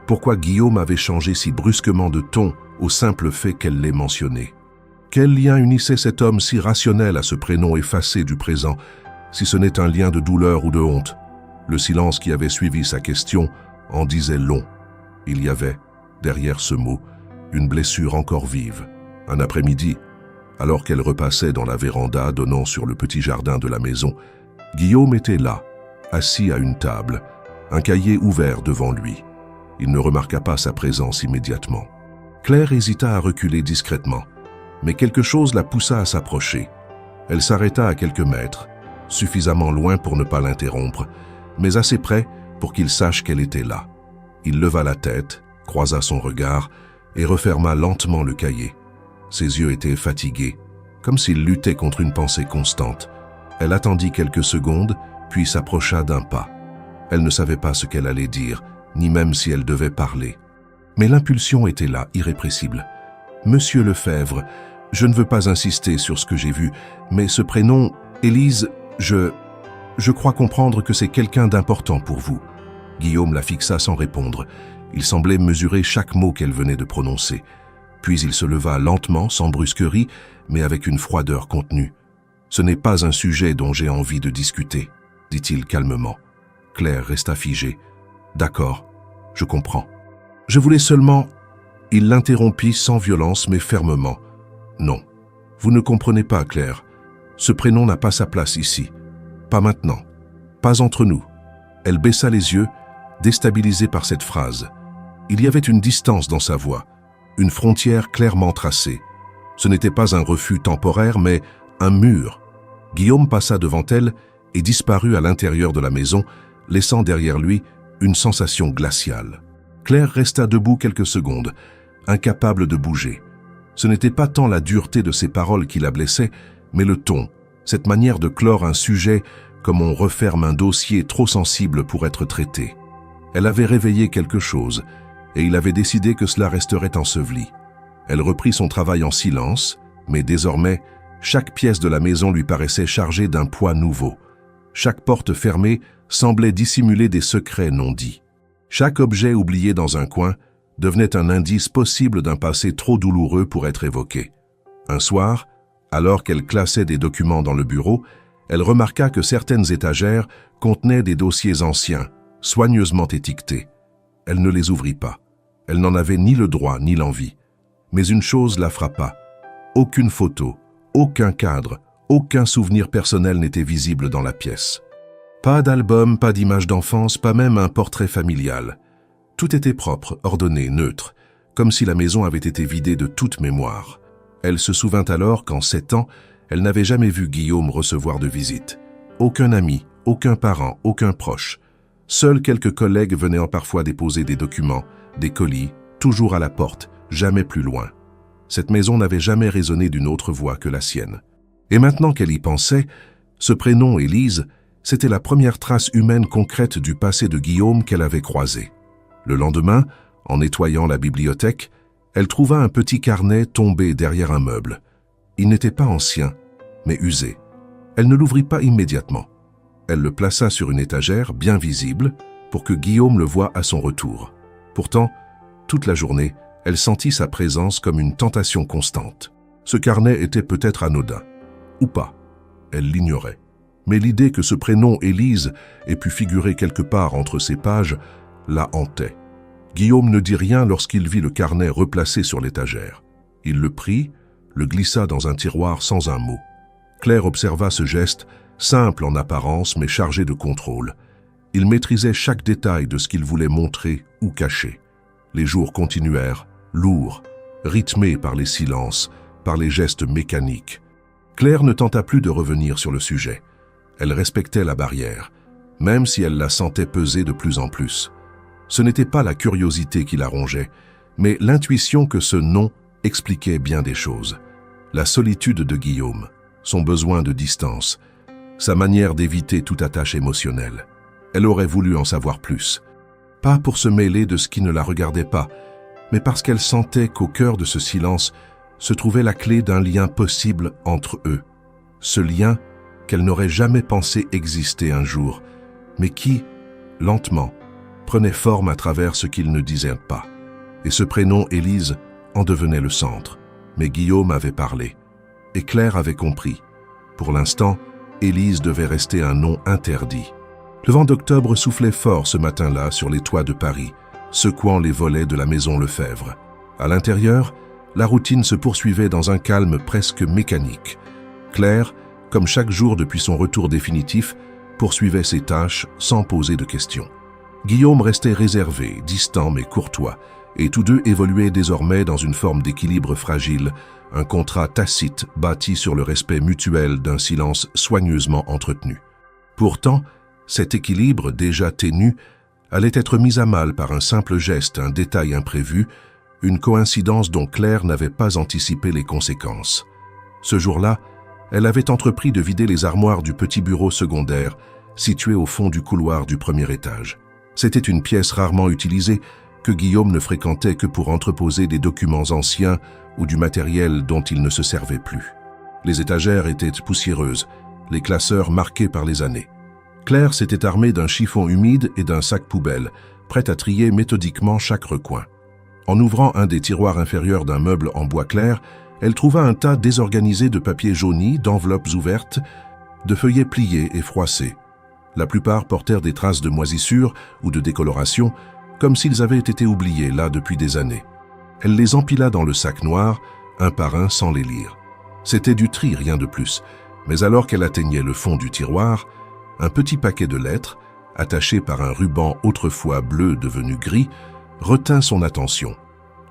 pourquoi Guillaume avait changé si brusquement de ton au simple fait qu'elle l'ait mentionné. Quel lien unissait cet homme si rationnel à ce prénom effacé du présent, si ce n'est un lien de douleur ou de honte? Le silence qui avait suivi sa question en disait long. Il y avait, derrière ce mot, une blessure encore vive. Un après-midi, alors qu'elle repassait dans la véranda donnant sur le petit jardin de la maison, Guillaume était là, assis à une table, un cahier ouvert devant lui. Il ne remarqua pas sa présence immédiatement. Claire hésita à reculer discrètement, mais quelque chose la poussa à s'approcher. Elle s'arrêta à quelques mètres, suffisamment loin pour ne pas l'interrompre, mais assez près pour qu'il sache qu'elle était là. Il leva la tête, croisa son regard et referma lentement le cahier. Ses yeux étaient fatigués, comme s'il luttait contre une pensée constante. Elle attendit quelques secondes, puis s'approcha d'un pas. Elle ne savait pas ce qu'elle allait dire, ni même si elle devait parler. Mais l'impulsion était là, irrépressible. « Monsieur Lefebvre, je ne veux pas insister sur ce que j'ai vu, mais ce prénom, Élise, je crois comprendre que c'est quelqu'un d'important pour vous. » Guillaume la fixa sans répondre. Il semblait mesurer chaque mot qu'elle venait de prononcer. Puis il se leva lentement, sans brusquerie, mais avec une froideur contenue. « Ce n'est pas un sujet dont j'ai envie de discuter, » dit-il calmement. Claire resta figée. « D'accord, je comprends. Je voulais seulement... » Il l'interrompit sans violence mais fermement. « Non, vous ne comprenez pas, Claire. Ce prénom n'a pas sa place ici. Pas maintenant. Pas entre nous. » Elle baissa les yeux, déstabilisée par cette phrase. Il y avait une distance dans sa voix, une frontière clairement tracée. Ce n'était pas un refus temporaire, mais un mur. Guillaume passa devant elle et disparut à l'intérieur de la maison, laissant derrière lui une sensation glaciale. Claire resta debout quelques secondes, incapable de bouger. Ce n'était pas tant la dureté de ses paroles qui la blessait, mais le ton, cette manière de clore un sujet comme on referme un dossier trop sensible pour être traité. Elle avait réveillé quelque chose, et il avait décidé que cela resterait enseveli. Elle reprit son travail en silence, mais désormais, chaque pièce de la maison lui paraissait chargée d'un poids nouveau. Chaque porte fermée semblait dissimuler des secrets non dits. Chaque objet oublié dans un coin devenait un indice possible d'un passé trop douloureux pour être évoqué. Un soir, alors qu'elle classait des documents dans le bureau, elle remarqua que certaines étagères contenaient des dossiers anciens, soigneusement étiquetés. Elle ne les ouvrit pas. Elle n'en avait ni le droit ni l'envie. Mais une chose la frappa. Aucune photo, aucun cadre, aucun souvenir personnel n'était visible dans la pièce. Pas d'album, pas d'image d'enfance, pas même un portrait familial. Tout était propre, ordonné, neutre, comme si la maison avait été vidée de toute mémoire. Elle se souvint alors qu'en 7 ans, elle n'avait jamais vu Guillaume recevoir de visite. Aucun ami, aucun parent, aucun proche. Seuls quelques collègues venaient parfois déposer des documents, des colis, toujours à la porte, jamais plus loin. Cette maison n'avait jamais résonné d'une autre voix que la sienne. Et maintenant qu'elle y pensait, ce prénom Élise, c'était la première trace humaine concrète du passé de Guillaume qu'elle avait croisé. Le lendemain, en nettoyant la bibliothèque, elle trouva un petit carnet tombé derrière un meuble. Il n'était pas ancien, mais usé. Elle ne l'ouvrit pas immédiatement. Elle le plaça sur une étagère bien visible pour que Guillaume le voie à son retour. Pourtant, toute la journée, elle sentit sa présence comme une tentation constante. Ce carnet était peut-être anodin, ou pas. Elle l'ignorait. Mais l'idée que ce prénom Élise ait pu figurer quelque part entre ces pages la hantait. Guillaume ne dit rien lorsqu'il vit le carnet replacé sur l'étagère. Il le prit, le glissa dans un tiroir sans un mot. Claire observa ce geste, simple en apparence mais chargé de contrôle. Il maîtrisait chaque détail de ce qu'il voulait montrer ou cacher. Les jours continuèrent, lourds, rythmés par les silences, par les gestes mécaniques. Claire ne tenta plus de revenir sur le sujet. Elle respectait la barrière, même si elle la sentait peser de plus en plus. Ce n'était pas la curiosité qui la rongeait, mais l'intuition que ce nom expliquait bien des choses. La solitude de Guillaume, son besoin de distance, sa manière d'éviter toute attache émotionnelle. Elle aurait voulu en savoir plus. Pas pour se mêler de ce qui ne la regardait pas, mais parce qu'elle sentait qu'au cœur de ce silence se trouvait la clé d'un lien possible entre eux. Ce lien qu'elle n'aurait jamais pensé exister un jour, mais qui, lentement, prenait forme à travers ce qu'il ne disait pas. Et ce prénom Élise en devenait le centre. Mais Guillaume avait parlé. Et Claire avait compris. Pour l'instant, Élise devait rester un nom interdit. Le vent d'octobre soufflait fort ce matin-là sur les toits de Paris, secouant les volets de la maison Lefebvre. À l'intérieur, la routine se poursuivait dans un calme presque mécanique. Claire, comme chaque jour depuis son retour définitif, poursuivait ses tâches sans poser de questions. Guillaume restait réservé, distant mais courtois, et tous deux évoluaient désormais dans une forme d'équilibre fragile, un contrat tacite bâti sur le respect mutuel d'un silence soigneusement entretenu. Pourtant, cet équilibre déjà ténu allait être mis à mal par un simple geste, un détail imprévu, une coïncidence dont Claire n'avait pas anticipé les conséquences. Ce jour-là, elle avait entrepris de vider les armoires du petit bureau secondaire, situé au fond du couloir du premier étage. C'était une pièce rarement utilisée, que Guillaume ne fréquentait que pour entreposer des documents anciens ou du matériel dont il ne se servait plus. Les étagères étaient poussiéreuses, les classeurs marqués par les années. Claire s'était armée d'un chiffon humide et d'un sac poubelle, prête à trier méthodiquement chaque recoin. En ouvrant un des tiroirs inférieurs d'un meuble en bois clair, elle trouva un tas désorganisé de papiers jaunis, d'enveloppes ouvertes, de feuillets pliés et froissés. La plupart portèrent des traces de moisissure ou de décoloration, comme s'ils avaient été oubliés là depuis des années. Elle les empila dans le sac noir, un par un sans les lire. C'était du tri, rien de plus, mais alors qu'elle atteignait le fond du tiroir, un petit paquet de lettres, attaché par un ruban autrefois bleu devenu gris, retint son attention.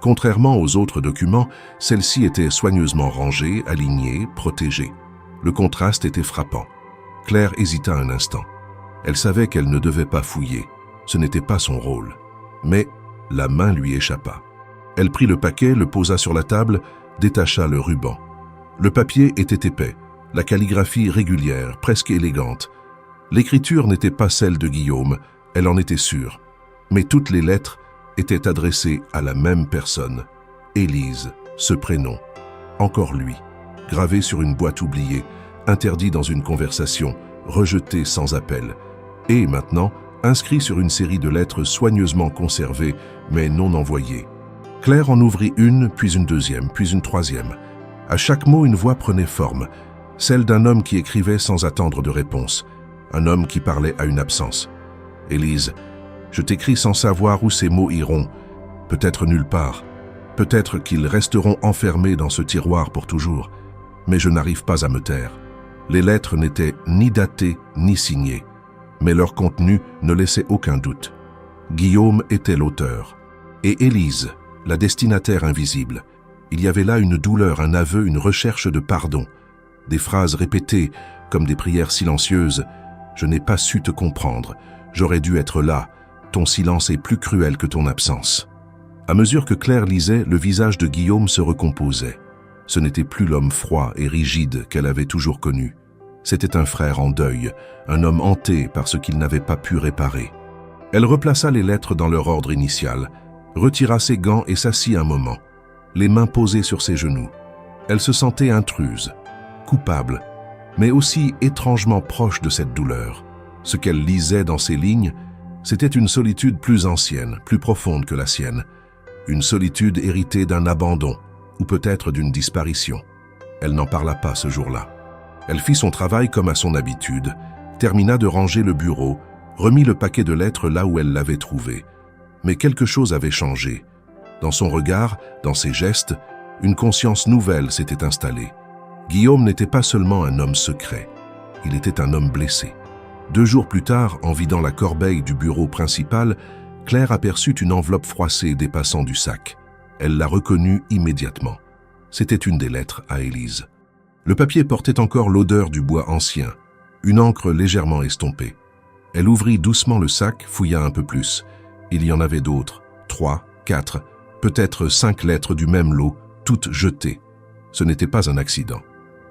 Contrairement aux autres documents, celle-ci était soigneusement rangée, alignée, protégée. Le contraste était frappant. Claire hésita un instant. Elle savait qu'elle ne devait pas fouiller. Ce n'était pas son rôle. Mais la main lui échappa. Elle prit le paquet, le posa sur la table, détacha le ruban. Le papier était épais, la calligraphie régulière, presque élégante. L'écriture n'était pas celle de Guillaume, elle en était sûre. Mais toutes les lettres étaient adressées à la même personne. Élise, ce prénom. Encore lui, gravé sur une boîte oubliée, interdit dans une conversation, rejeté sans appel. Et maintenant, inscrit sur une série de lettres soigneusement conservées, mais non envoyées. Claire en ouvrit une, puis une deuxième, puis une troisième. À chaque mot, une voix prenait forme, celle d'un homme qui écrivait sans attendre de réponse, un homme qui parlait à une absence. « Élise, je t'écris sans savoir où ces mots iront, peut-être nulle part, peut-être qu'ils resteront enfermés dans ce tiroir pour toujours, mais je n'arrive pas à me taire. » Les lettres n'étaient ni datées ni signées, mais leur contenu ne laissait aucun doute. Guillaume était l'auteur, et Élise, la destinataire invisible. Il y avait là une douleur, un aveu, une recherche de pardon. Des phrases répétées, comme des prières silencieuses. « Je n'ai pas su te comprendre. J'aurais dû être là. Ton silence est plus cruel que ton absence. » À mesure que Claire lisait, le visage de Guillaume se recomposait. Ce n'était plus l'homme froid et rigide qu'elle avait toujours connu. C'était un frère en deuil, un homme hanté par ce qu'il n'avait pas pu réparer. Elle replaça les lettres dans leur ordre initial, retira ses gants et s'assit un moment, les mains posées sur ses genoux. Elle se sentait intruse, coupable, mais aussi étrangement proche de cette douleur. Ce qu'elle lisait dans ces lignes, c'était une solitude plus ancienne, plus profonde que la sienne, une solitude héritée d'un abandon, ou peut-être d'une disparition. Elle n'en parla pas ce jour-là. Elle fit son travail comme à son habitude, termina de ranger le bureau, remit le paquet de lettres là où elle l'avait trouvé. Mais quelque chose avait changé. Dans son regard, dans ses gestes, une conscience nouvelle s'était installée. Guillaume n'était pas seulement un homme secret, il était un homme blessé. 2 jours plus tard, en vidant la corbeille du bureau principal, Claire aperçut une enveloppe froissée dépassant du sac. Elle la reconnut immédiatement. C'était une des lettres à Élise. Le papier portait encore l'odeur du bois ancien, une encre légèrement estompée. Elle ouvrit doucement le sac, fouilla un peu plus. Il y en avait d'autres, 3, 4, peut-être 5 lettres du même lot, toutes jetées. Ce n'était pas un accident.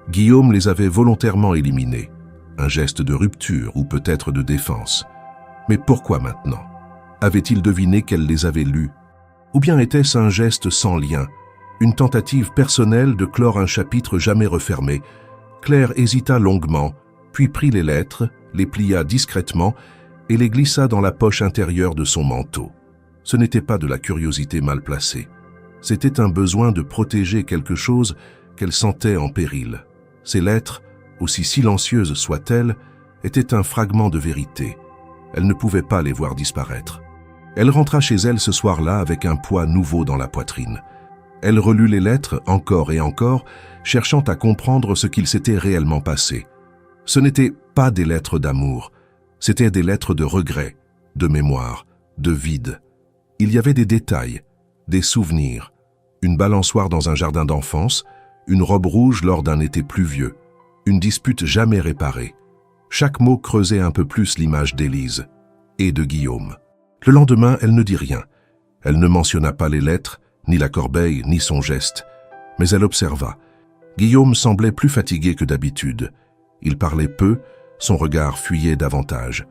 Guillaume les avait volontairement éliminées. Un geste de rupture ou peut-être de défense. Mais pourquoi maintenant? Avait-il deviné qu'elle les avait lues? Ou bien était-ce un geste sans lien, une tentative personnelle de clore un chapitre jamais refermé? Claire hésita longuement, puis prit les lettres, les plia discrètement et les glissa dans la poche intérieure de son manteau. Ce n'était pas de la curiosité mal placée. C'était un besoin de protéger quelque chose qu'elle sentait en péril. Ces lettres, aussi silencieuses soient-elles, étaient un fragment de vérité. Elle ne pouvait pas les voir disparaître. Elle rentra chez elle ce soir-là avec un poids nouveau dans la poitrine. Elle relut les lettres encore et encore, cherchant à comprendre ce qu'il s'était réellement passé. Ce n'étaient pas des lettres d'amour, C'étaient des lettres de regret, de mémoire, de vide. Il y avait des détails, des souvenirs, une balançoire dans un jardin d'enfance, une robe rouge lors d'un été pluvieux, une dispute jamais réparée. Chaque mot creusait un peu plus l'image d'Élise et de Guillaume. Le lendemain, elle ne dit rien. Elle ne mentionna pas les lettres, ni la corbeille, ni son geste. Mais elle observa. Guillaume semblait plus fatigué que d'habitude. Il parlait peu, son regard fuyait davantage.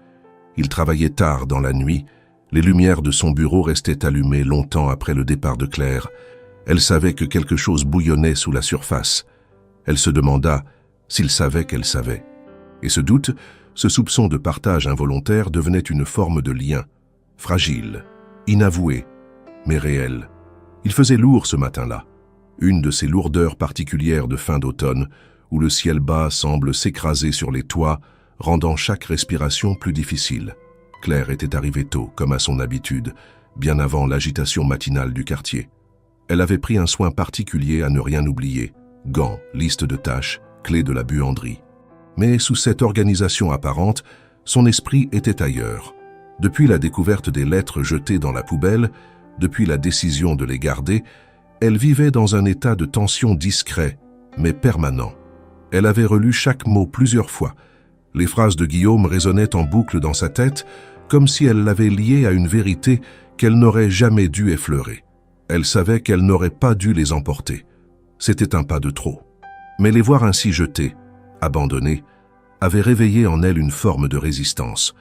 Il travaillait tard dans la nuit. Les lumières de son bureau restaient allumées longtemps après le départ de Claire. Elle savait que quelque chose bouillonnait sous la surface. Elle se demanda s'il savait qu'elle savait. Et ce doute, ce soupçon de partage involontaire devenait une forme de lien, fragile, inavoué, mais réel. Il faisait lourd ce matin-là, une de ces lourdeurs particulières de fin d'automne, où le ciel bas semble s'écraser sur les toits, rendant chaque respiration plus difficile. Claire était arrivée tôt, comme à son habitude, bien avant l'agitation matinale du quartier. Elle avait pris un soin particulier à ne rien oublier, gants, liste de tâches, clés de la buanderie. Mais sous cette organisation apparente, son esprit était ailleurs. Depuis la découverte des lettres jetées dans la poubelle, depuis la décision de les garder, elle vivait dans un état de tension discret, mais permanent. Elle avait relu chaque mot plusieurs fois. Les phrases de Guillaume résonnaient en boucle dans sa tête, comme si elle l'avait liée à une vérité qu'elle n'aurait jamais dû effleurer. Elle savait qu'elle n'aurait pas dû les emporter. C'était un pas de trop. Mais les voir ainsi jetés, abandonnés, avait réveillé en elle une forme de résistance.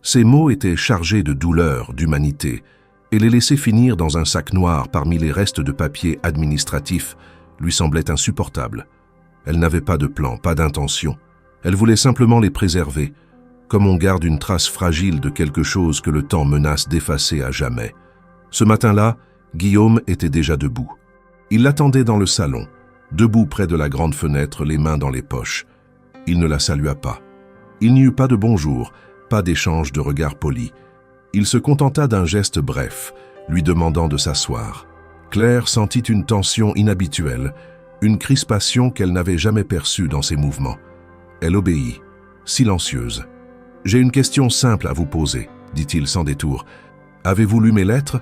Ces mots étaient chargés de douleur, d'humanité, et les laisser finir dans un sac noir parmi les restes de papier administratifs lui semblait insupportable. Elle n'avait pas de plan, pas d'intention. Elle voulait simplement les préserver, comme on garde une trace fragile de quelque chose que le temps menace d'effacer à jamais. Ce matin-là, Guillaume était déjà debout. Il l'attendait dans le salon, debout près de la grande fenêtre, les mains dans les poches. Il ne la salua pas. Il n'y eut pas de bonjour, pas d'échange de regards polis. Il se contenta d'un geste bref, lui demandant de s'asseoir. Claire sentit une tension inhabituelle, une crispation qu'elle n'avait jamais perçue dans ses mouvements. Elle obéit, silencieuse. « J'ai une question simple à vous poser, » dit-il sans détour. « Avez-vous lu mes lettres ?»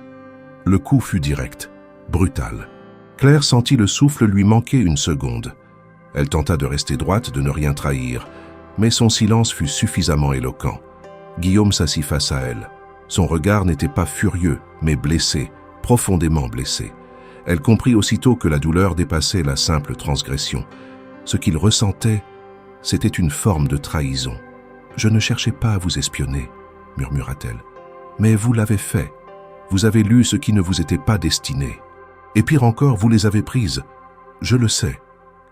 Le coup fut direct, brutal. Claire sentit le souffle lui manquer une seconde. Elle tenta de rester droite, de ne rien trahir, mais son silence fut suffisamment éloquent. Guillaume s'assit face à elle. Son regard n'était pas furieux, mais blessé, profondément blessé. Elle comprit aussitôt que la douleur dépassait la simple transgression. Ce qu'il ressentait, c'était une forme de trahison. « Je ne cherchais pas à vous espionner, » murmura-t-elle. « Mais vous l'avez fait. Vous avez lu ce qui ne vous était pas destiné. Et pire encore, vous les avez prises. Je le sais. »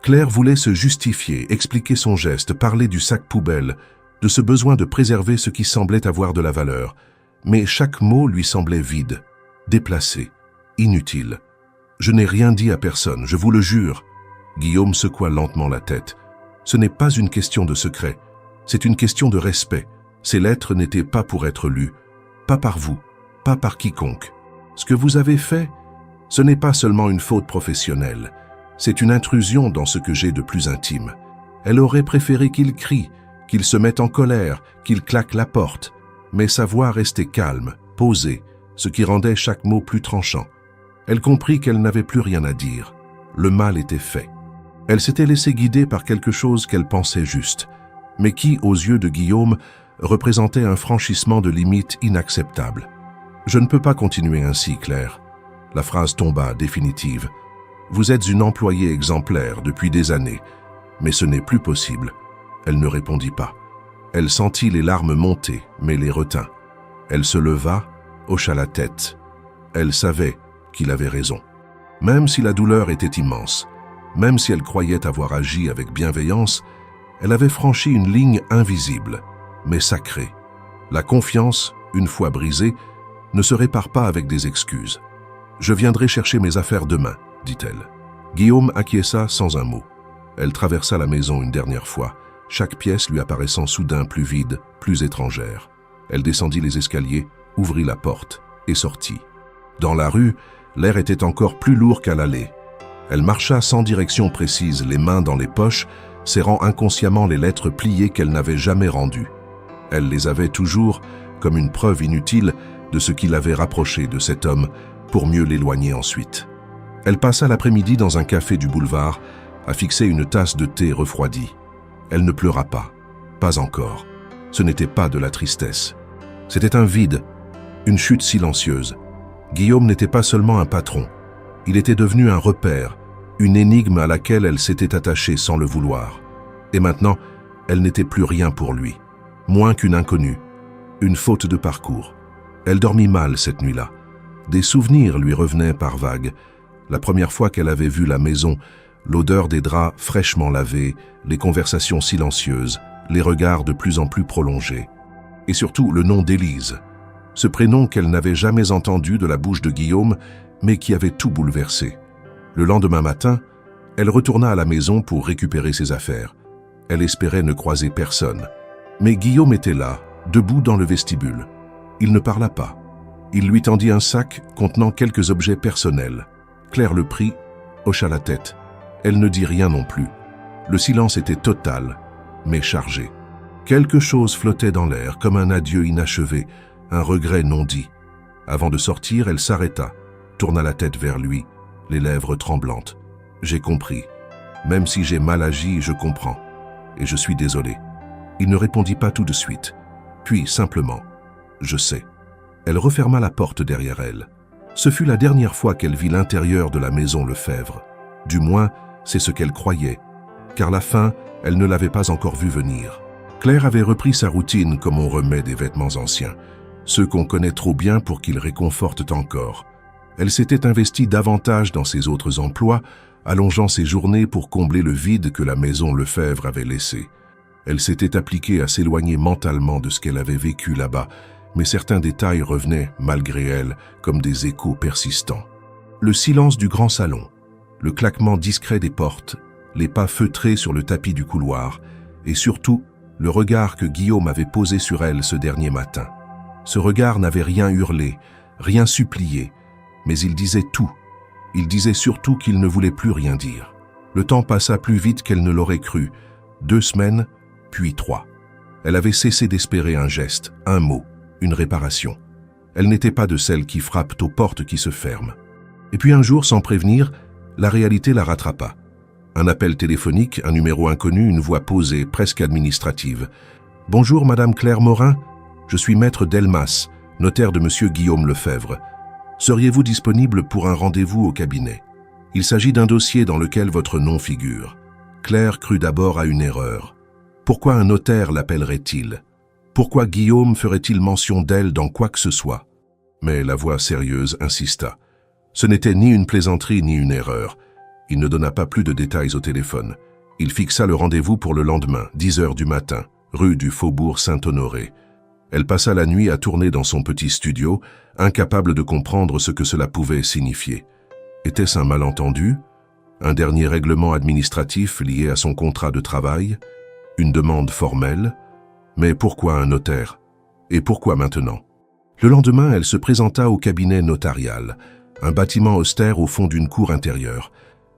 Claire voulait se justifier, expliquer son geste, parler du sac poubelle, de ce besoin de préserver ce qui semblait avoir de la valeur. Mais chaque mot lui semblait vide, déplacé, inutile. « Je n'ai rien dit à personne, je vous le jure. » Guillaume secoua lentement la tête. « Ce n'est pas une question de secret, c'est une question de respect. Ces lettres n'étaient pas pour être lues, pas par vous, pas par quiconque. Ce que vous avez fait, ce n'est pas seulement une faute professionnelle. C'est une intrusion dans ce que j'ai de plus intime. Elle aurait préféré qu'il crie, qu'il se mette en colère, qu'il claque la porte. Mais sa voix restait calme, posée, ce qui rendait chaque mot plus tranchant. Elle comprit qu'elle n'avait plus rien à dire. Le mal était fait. Elle s'était laissée guider par quelque chose qu'elle pensait juste, mais qui, aux yeux de Guillaume, représentait un franchissement de limites inacceptable. « Je ne peux pas continuer ainsi, Claire. » La phrase tomba, définitive. « Vous êtes une employée exemplaire depuis des années, mais ce n'est plus possible. » Elle ne répondit pas. Elle sentit les larmes monter, mais les retint. Elle se leva, hocha la tête. Elle savait qu'il avait raison. Même si la douleur était immense, même si elle croyait avoir agi avec bienveillance, elle avait franchi une ligne invisible, mais sacrée. La confiance, une fois brisée, ne se répare pas avec des excuses. « Je viendrai chercher mes affaires demain, » dit-elle. Guillaume acquiesça sans un mot. Elle traversa la maison une dernière fois, chaque pièce lui apparaissant soudain plus vide, plus étrangère. Elle descendit les escaliers, ouvrit la porte et sortit. Dans la rue, l'air était encore plus lourd qu'à l'aller. Elle marcha sans direction précise, les mains dans les poches, serrant inconsciemment les lettres pliées qu'elle n'avait jamais rendues. Elle les avait toujours comme une preuve inutile de ce qui l'avait rapproché de cet homme pour mieux l'éloigner ensuite. Elle passa l'après-midi dans un café du boulevard à fixer une tasse de thé refroidi. Elle ne pleura pas encore. Ce n'était pas de la tristesse. C'était un vide, une chute silencieuse. Guillaume n'était pas seulement un patron, il était devenu un repère, une énigme à laquelle elle s'était attachée sans le vouloir. Et maintenant, elle n'était plus rien pour lui, moins qu'une inconnue, une faute de parcours. Elle dormit mal cette nuit-là. Des souvenirs lui revenaient par vagues. La première fois qu'elle avait vu la maison, l'odeur des draps fraîchement lavés, les conversations silencieuses, les regards de plus en plus prolongés. Et surtout le nom d'Élise, ce prénom qu'elle n'avait jamais entendu de la bouche de Guillaume, mais qui avait tout bouleversé. Le lendemain matin, elle retourna à la maison pour récupérer ses affaires. Elle espérait ne croiser personne. Mais Guillaume était là, debout dans le vestibule. Il ne parla pas. Il lui tendit un sac contenant quelques objets personnels. Claire le prit, hocha la tête. Elle ne dit rien non plus. Le silence était total, mais chargé. Quelque chose flottait dans l'air, comme un adieu inachevé, un regret non dit. Avant de sortir, elle s'arrêta, tourna la tête vers lui, les lèvres tremblantes. « J'ai compris. Même si j'ai mal agi, je comprends. Et je suis désolé. » Il ne répondit pas tout de suite. Puis, simplement, « Je sais. » Elle referma la porte derrière elle. Ce fut la dernière fois qu'elle vit l'intérieur de la maison Lefebvre. Du moins, c'est ce qu'elle croyait, car la fin, elle ne l'avait pas encore vue venir. Claire avait repris sa routine comme on remet des vêtements anciens, ceux qu'on connaît trop bien pour qu'ils réconfortent encore. Elle s'était investie davantage dans ses autres emplois, allongeant ses journées pour combler le vide que la maison Lefebvre avait laissé. Elle s'était appliquée à s'éloigner mentalement de ce qu'elle avait vécu là-bas, mais certains détails revenaient, malgré elle, comme des échos persistants. Le silence du grand salon, le claquement discret des portes, les pas feutrés sur le tapis du couloir, et surtout, le regard que Guillaume avait posé sur elle ce dernier matin. Ce regard n'avait rien hurlé, rien supplié, mais il disait tout. Il disait surtout qu'il ne voulait plus rien dire. Le temps passa plus vite qu'elle ne l'aurait cru. 2 semaines, puis 3. Elle avait cessé d'espérer un geste, un mot, une réparation. Elle n'était pas de celles qui frappent aux portes qui se ferment. Et puis un jour, sans prévenir, la réalité la rattrapa. Un appel téléphonique, un numéro inconnu, une voix posée, presque administrative. « Bonjour, Madame Claire Morin. Je suis maître Delmas, notaire de Monsieur Guillaume Lefebvre. Seriez-vous disponible pour un rendez-vous au cabinet? Il s'agit d'un dossier dans lequel votre nom figure. » Claire crut d'abord à une erreur. Pourquoi un notaire l'appellerait-il? Pourquoi Guillaume ferait-il mention d'elle dans quoi que ce soit? Mais la voix sérieuse insista. Ce n'était ni une plaisanterie ni une erreur. Il ne donna pas plus de détails au téléphone. Il fixa le rendez-vous pour le lendemain, 10 heures du matin, rue du Faubourg Saint-Honoré. Elle passa la nuit à tourner dans son petit studio, incapable de comprendre ce que cela pouvait signifier. Était-ce un malentendu? Un dernier règlement administratif lié à son contrat de travail? Une demande formelle? Mais pourquoi un notaire? Et pourquoi maintenant? Le lendemain, elle se présenta au cabinet notarial, un bâtiment austère au fond d'une cour intérieure.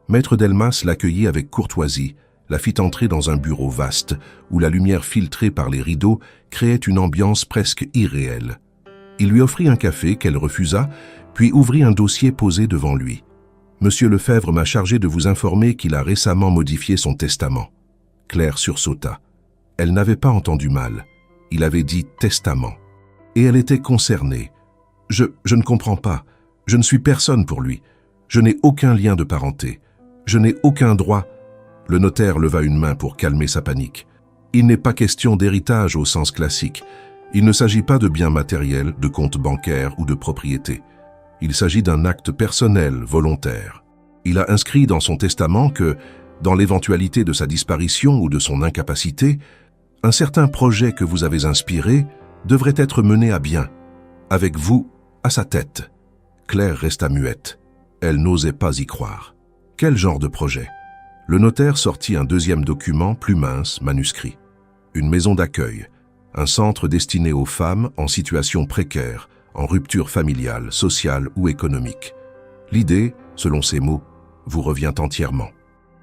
Maître Delmas l'accueillit avec courtoisie, la fit entrer dans un bureau vaste, où la lumière filtrée par les rideaux créait une ambiance presque irréelle. Il lui offrit un café qu'elle refusa, puis ouvrit un dossier posé devant lui. « Monsieur Lefebvre m'a chargé de vous informer qu'il a récemment modifié son testament. » Claire sursauta. Elle n'avait pas entendu mal. Il avait dit « testament ». Et elle était concernée. « Je ne comprends pas. Je ne suis personne pour lui. Je n'ai aucun lien de parenté. Je n'ai aucun droit. » Le notaire leva une main pour calmer sa panique. Il n'est pas question d'héritage au sens classique. Il ne s'agit pas de biens matériels, de comptes bancaires ou de propriété. Il s'agit d'un acte personnel, volontaire. Il a inscrit dans son testament que, dans l'éventualité de sa disparition ou de son incapacité, un certain projet que vous avez inspiré devrait être mené à bien, avec vous à sa tête. Claire resta muette. Elle n'osait pas y croire. Quel genre de projet? Le notaire sortit un deuxième document, plus mince, manuscrit. Une maison d'accueil, un centre destiné aux femmes en situation précaire, en rupture familiale, sociale ou économique. L'idée, selon ses mots, vous revient entièrement.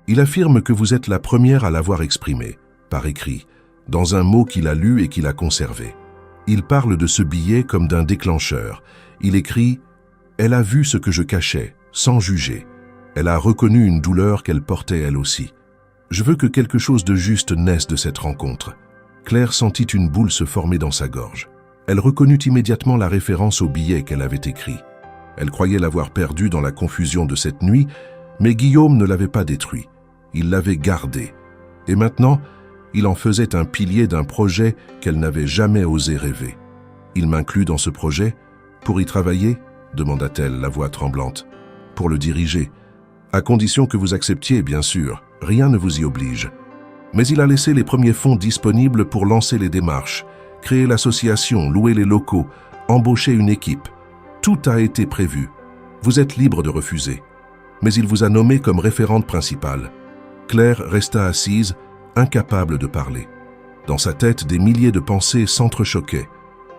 Il affirme que vous êtes la première à l'avoir exprimée, par écrit, dans un mot qu'il a lu et qu'il a conservé. Il parle de ce billet comme d'un déclencheur. Il écrit « Elle a vu ce que je cachais, sans juger. Elle a reconnu une douleur qu'elle portait elle aussi. Je veux que quelque chose de juste naisse de cette rencontre. » Claire sentit une boule se former dans sa gorge. Elle reconnut immédiatement la référence au billet qu'elle avait écrit. Elle croyait l'avoir perdu dans la confusion de cette nuit, mais Guillaume ne l'avait pas détruit. Il l'avait gardé. Et maintenant, il en faisait un pilier d'un projet qu'elle n'avait jamais osé rêver. « Il m'inclut dans ce projet ? Pour y travailler ?» demanda-t-elle, la voix tremblante. « Pour le diriger. À condition que vous acceptiez, bien sûr. Rien ne vous y oblige. » Mais il a laissé les premiers fonds disponibles pour lancer les démarches, créer l'association, louer les locaux, embaucher une équipe. Tout a été prévu. Vous êtes libre de refuser. Mais il vous a nommé comme référente principale. Claire resta assise, incapable de parler. Dans sa tête, des milliers de pensées s'entrechoquaient.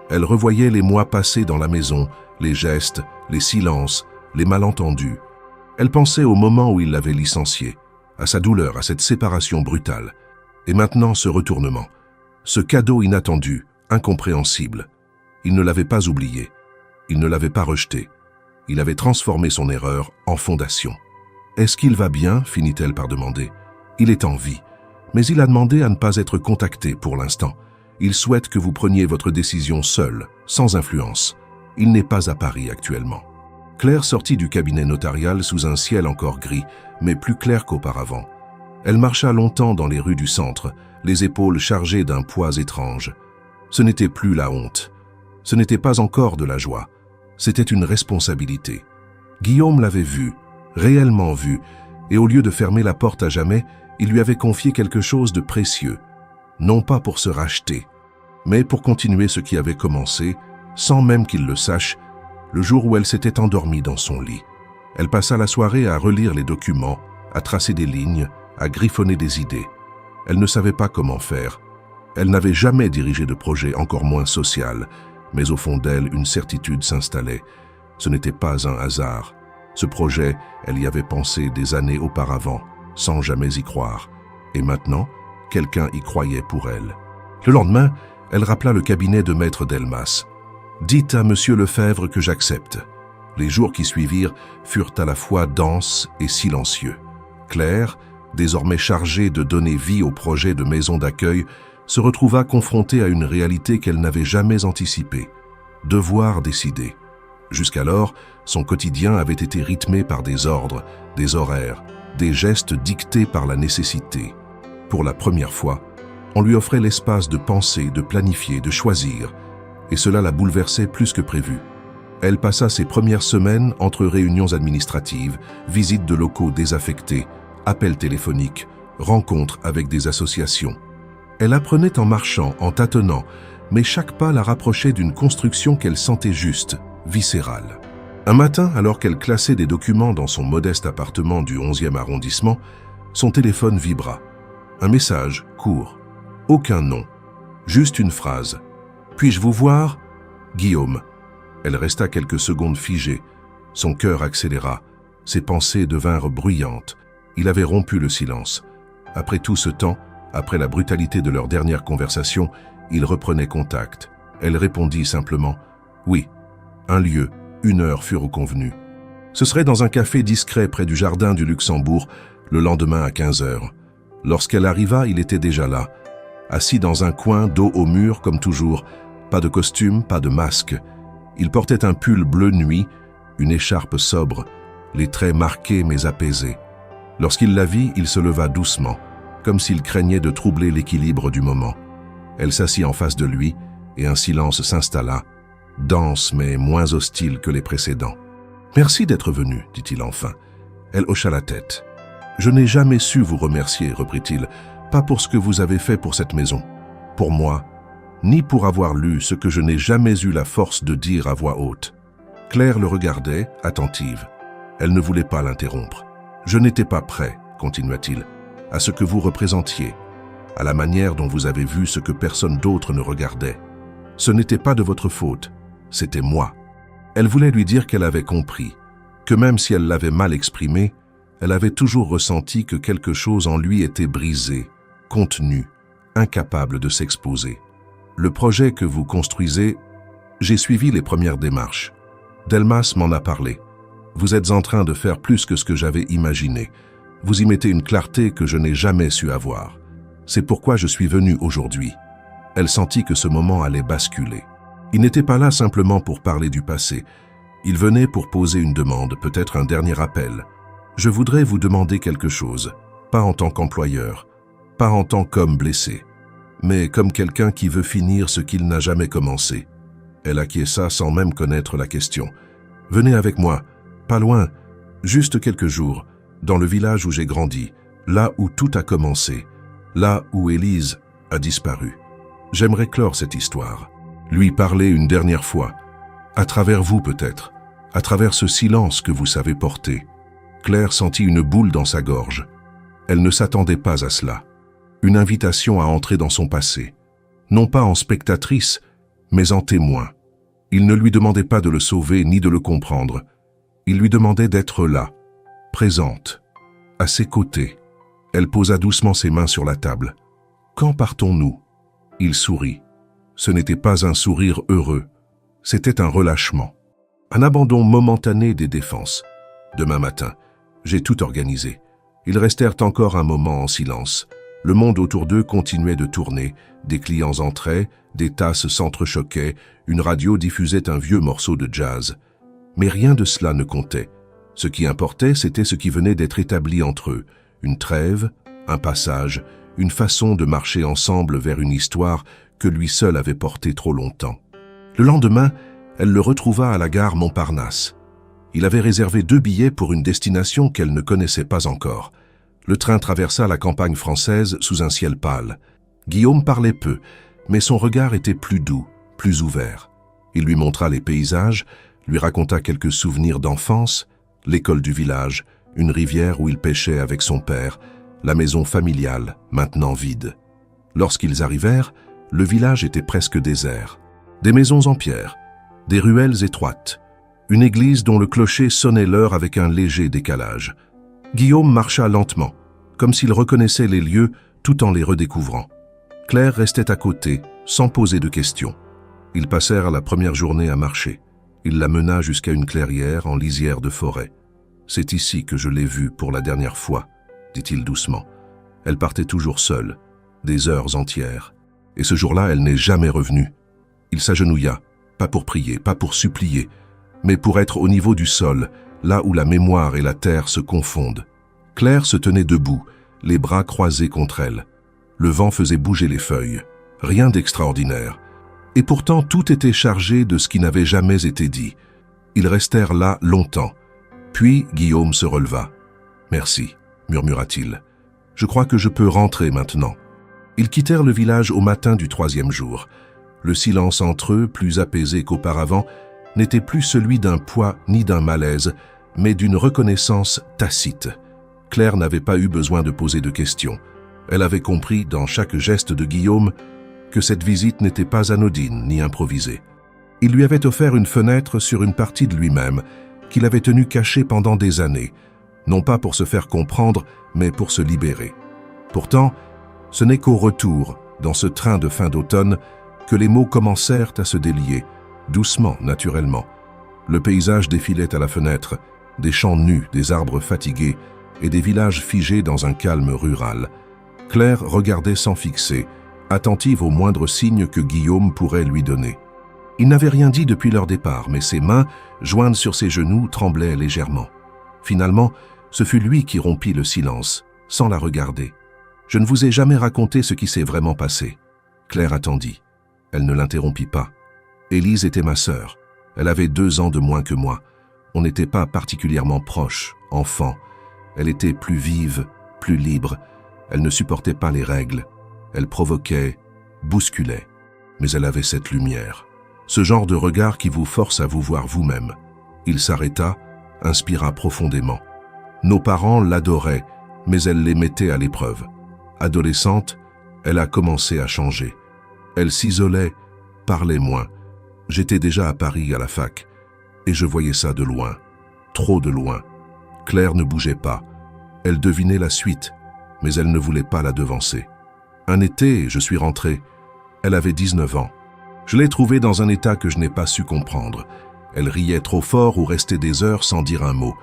Elle revoyait les mois passés dans la maison, les gestes, les silences, les malentendus. Elle pensait au moment où il l'avait licenciée, à sa douleur, à cette séparation brutale. Et maintenant, ce retournement, ce cadeau inattendu, incompréhensible. Il ne l'avait pas oublié, il ne l'avait pas rejeté. Il avait transformé son erreur en fondation. « Est-ce qu'il va bien ?» finit-elle par demander. « Il est en vie, mais il a demandé à ne pas être contacté pour l'instant. Il souhaite que vous preniez votre décision seule, sans influence. Il n'est pas à Paris actuellement. » Claire sortit du cabinet notarial sous un ciel encore gris, mais plus clair qu'auparavant. Elle marcha longtemps dans les rues du centre, les épaules chargées d'un poids étrange. Ce n'était plus la honte. Ce n'était pas encore de la joie. C'était une responsabilité. Guillaume l'avait vue, réellement vue, et au lieu de fermer la porte à jamais, il lui avait confié quelque chose de précieux. Non pas pour se racheter, mais pour continuer ce qui avait commencé, sans même qu'il le sache, le jour où elle s'était endormie dans son lit. Elle passa la soirée à relire les documents, à tracer des lignes, à griffonner des idées. Elle ne savait pas comment faire. Elle n'avait jamais dirigé de projet, encore moins social, mais au fond d'elle, une certitude s'installait. Ce n'était pas un hasard. Ce projet, elle y avait pensé des années auparavant, sans jamais y croire. Et maintenant, quelqu'un y croyait pour elle. Le lendemain, elle rappela le cabinet de Maître Delmas. « Dites à Monsieur Lefebvre que j'accepte. » Les jours qui suivirent furent à la fois denses et silencieux. Claire, désormais chargée de donner vie au projet de maison d'accueil, se retrouva confrontée à une réalité qu'elle n'avait jamais anticipée. Devoir décider. Jusqu'alors, son quotidien avait été rythmé par des ordres, des horaires, des gestes dictés par la nécessité. Pour la première fois, on lui offrait l'espace de penser, de planifier, de choisir, et cela la bouleversait plus que prévu. Elle passa ses premières semaines entre réunions administratives, visites de locaux désaffectés, appels téléphoniques, rencontres avec des associations. Elle apprenait en marchant, en tâtonnant, mais chaque pas la rapprochait d'une construction qu'elle sentait juste, viscérale. Un matin, alors qu'elle classait des documents dans son modeste appartement du 11e arrondissement, son téléphone vibra. Un message, court. Aucun nom. Juste une phrase. « Puis-je vous voir ? Guillaume. » Elle resta quelques secondes figée. Son cœur accéléra. Ses pensées devinrent bruyantes. Il avait rompu le silence. Après tout ce temps, après la brutalité de leur dernière conversation, il reprenait contact. Elle répondit simplement « Oui ». Un lieu, une heure furent convenus. Ce serait dans un café discret près du jardin du Luxembourg, le lendemain à 15 heures. Lorsqu'elle arriva, il était déjà là, assis dans un coin, dos au mur comme toujours. Pas de costume, pas de masque. Il portait un pull bleu nuit, une écharpe sobre, les traits marqués mais apaisés. Lorsqu'il la vit, il se leva doucement, comme s'il craignait de troubler l'équilibre du moment. Elle s'assit en face de lui et un silence s'installa, dense mais moins hostile que les précédents. « Merci d'être venu, dit-il enfin. » Elle hocha la tête. « Je n'ai jamais su vous remercier, reprit-il, pas pour ce que vous avez fait pour cette maison, pour moi, ni pour avoir lu ce que je n'ai jamais eu la force de dire à voix haute. » Claire le regardait, attentive. Elle ne voulait pas l'interrompre. « Je n'étais pas prêt, continua-t-il, à ce que vous représentiez, à la manière dont vous avez vu ce que personne d'autre ne regardait. Ce n'était pas de votre faute, c'était moi. » Elle voulait lui dire qu'elle avait compris, que même si elle l'avait mal exprimé, elle avait toujours ressenti que quelque chose en lui était brisé, contenu, incapable de s'exposer. Le projet que vous construisez, j'ai suivi les premières démarches. Delmas m'en a parlé. Vous êtes en train de faire plus que ce que j'avais imaginé. Vous y mettez une clarté que je n'ai jamais su avoir. C'est pourquoi je suis venu aujourd'hui. Elle sentit que ce moment allait basculer. Il n'était pas là simplement pour parler du passé. Il venait pour poser une demande, peut-être un dernier appel. Je voudrais vous demander quelque chose, pas en tant qu'employeur, pas en tant qu'homme blessé, mais comme quelqu'un qui veut finir ce qu'il n'a jamais commencé. Elle acquiesça sans même connaître la question. « Venez avec moi, pas loin, juste quelques jours, dans le village où j'ai grandi, là où tout a commencé, là où Élise a disparu. J'aimerais clore cette histoire, lui parler une dernière fois, à travers vous peut-être, à travers ce silence que vous savez porter. » Claire sentit une boule dans sa gorge. Elle ne s'attendait pas à cela. Une invitation à entrer dans son passé. Non pas en spectatrice, mais en témoin. Il ne lui demandait pas de le sauver ni de le comprendre. Il lui demandait d'être là, présente, à ses côtés. Elle posa doucement ses mains sur la table. « Quand partons-nous » Il sourit. Ce n'était pas un sourire heureux, c'était un relâchement. Un abandon momentané des défenses. Demain matin, j'ai tout organisé. Ils restèrent encore un moment en silence. Le monde autour d'eux continuait de tourner, des clients entraient, des tasses s'entrechoquaient, une radio diffusait un vieux morceau de jazz. Mais rien de cela ne comptait. Ce qui importait, c'était ce qui venait d'être établi entre eux. Une trêve, un passage, une façon de marcher ensemble vers une histoire que lui seul avait portée trop longtemps. Le lendemain, elle le retrouva à la gare Montparnasse. Il avait réservé 2 billets pour une destination qu'elle ne connaissait pas encore. Le train traversa la campagne française sous un ciel pâle. Guillaume parlait peu, mais son regard était plus doux, plus ouvert. Il lui montra les paysages, lui raconta quelques souvenirs d'enfance, l'école du village, une rivière où il pêchait avec son père, la maison familiale, maintenant vide. Lorsqu'ils arrivèrent, le village était presque désert. Des maisons en pierre, des ruelles étroites, une église dont le clocher sonnait l'heure avec un léger décalage. Guillaume marcha lentement, comme s'il reconnaissait les lieux tout en les redécouvrant. Claire restait à côté, sans poser de questions. Ils passèrent la première journée à marcher. Il la mena jusqu'à une clairière en lisière de forêt. « C'est ici que je l'ai vue pour la dernière fois », dit-il doucement. Elle partait toujours seule, des heures entières. Et ce jour-là, elle n'est jamais revenue. Il s'agenouilla, pas pour prier, pas pour supplier, mais pour être au niveau du sol, là où la mémoire et la terre se confondent. Claire se tenait debout, les bras croisés contre elle. Le vent faisait bouger les feuilles. Rien d'extraordinaire. Et pourtant, tout était chargé de ce qui n'avait jamais été dit. Ils restèrent là longtemps. Puis Guillaume se releva. « Merci », murmura-t-il. « Je crois que je peux rentrer maintenant. » Ils quittèrent le village au matin du 3e jour. Le silence entre eux, plus apaisé qu'auparavant, n'était plus celui d'un poids ni d'un malaise, mais d'une reconnaissance tacite. Claire n'avait pas eu besoin de poser de questions. Elle avait compris, dans chaque geste de Guillaume, que cette visite n'était pas anodine ni improvisée. Il lui avait offert une fenêtre sur une partie de lui-même, qu'il avait tenue cachée pendant des années, non pas pour se faire comprendre, mais pour se libérer. Pourtant, ce n'est qu'au retour, dans ce train de fin d'automne, que les mots commencèrent à se délier, doucement, naturellement. Le paysage défilait à la fenêtre, des champs nus, des arbres fatigués et des villages figés dans un calme rural. Claire regardait sans fixer, attentive aux moindres signes que Guillaume pourrait lui donner. Il n'avait rien dit depuis leur départ, mais ses mains, jointes sur ses genoux, tremblaient légèrement. Finalement, ce fut lui qui rompit le silence, sans la regarder. « Je ne vous ai jamais raconté ce qui s'est vraiment passé. » Claire attendit. Elle ne l'interrompit pas. Élise était ma sœur. Elle avait 2 ans de moins que moi. On n'était pas particulièrement proches, enfants. Elle était plus vive, plus libre. Elle ne supportait pas les règles. Elle provoquait, bousculait. Mais elle avait cette lumière. Ce genre de regard qui vous force à vous voir vous-même. Il s'arrêta, inspira profondément. Nos parents l'adoraient, mais elle les mettait à l'épreuve. Adolescente, elle a commencé à changer. Elle s'isolait, parlait moins. J'étais déjà à Paris à la fac, et je voyais ça de loin, trop de loin. Claire ne bougeait pas. Elle devinait la suite, mais elle ne voulait pas la devancer. Un été, je suis rentré. Elle avait 19 ans. Je l'ai trouvée dans un état que je n'ai pas su comprendre. Elle riait trop fort ou restait des heures sans dire un mot.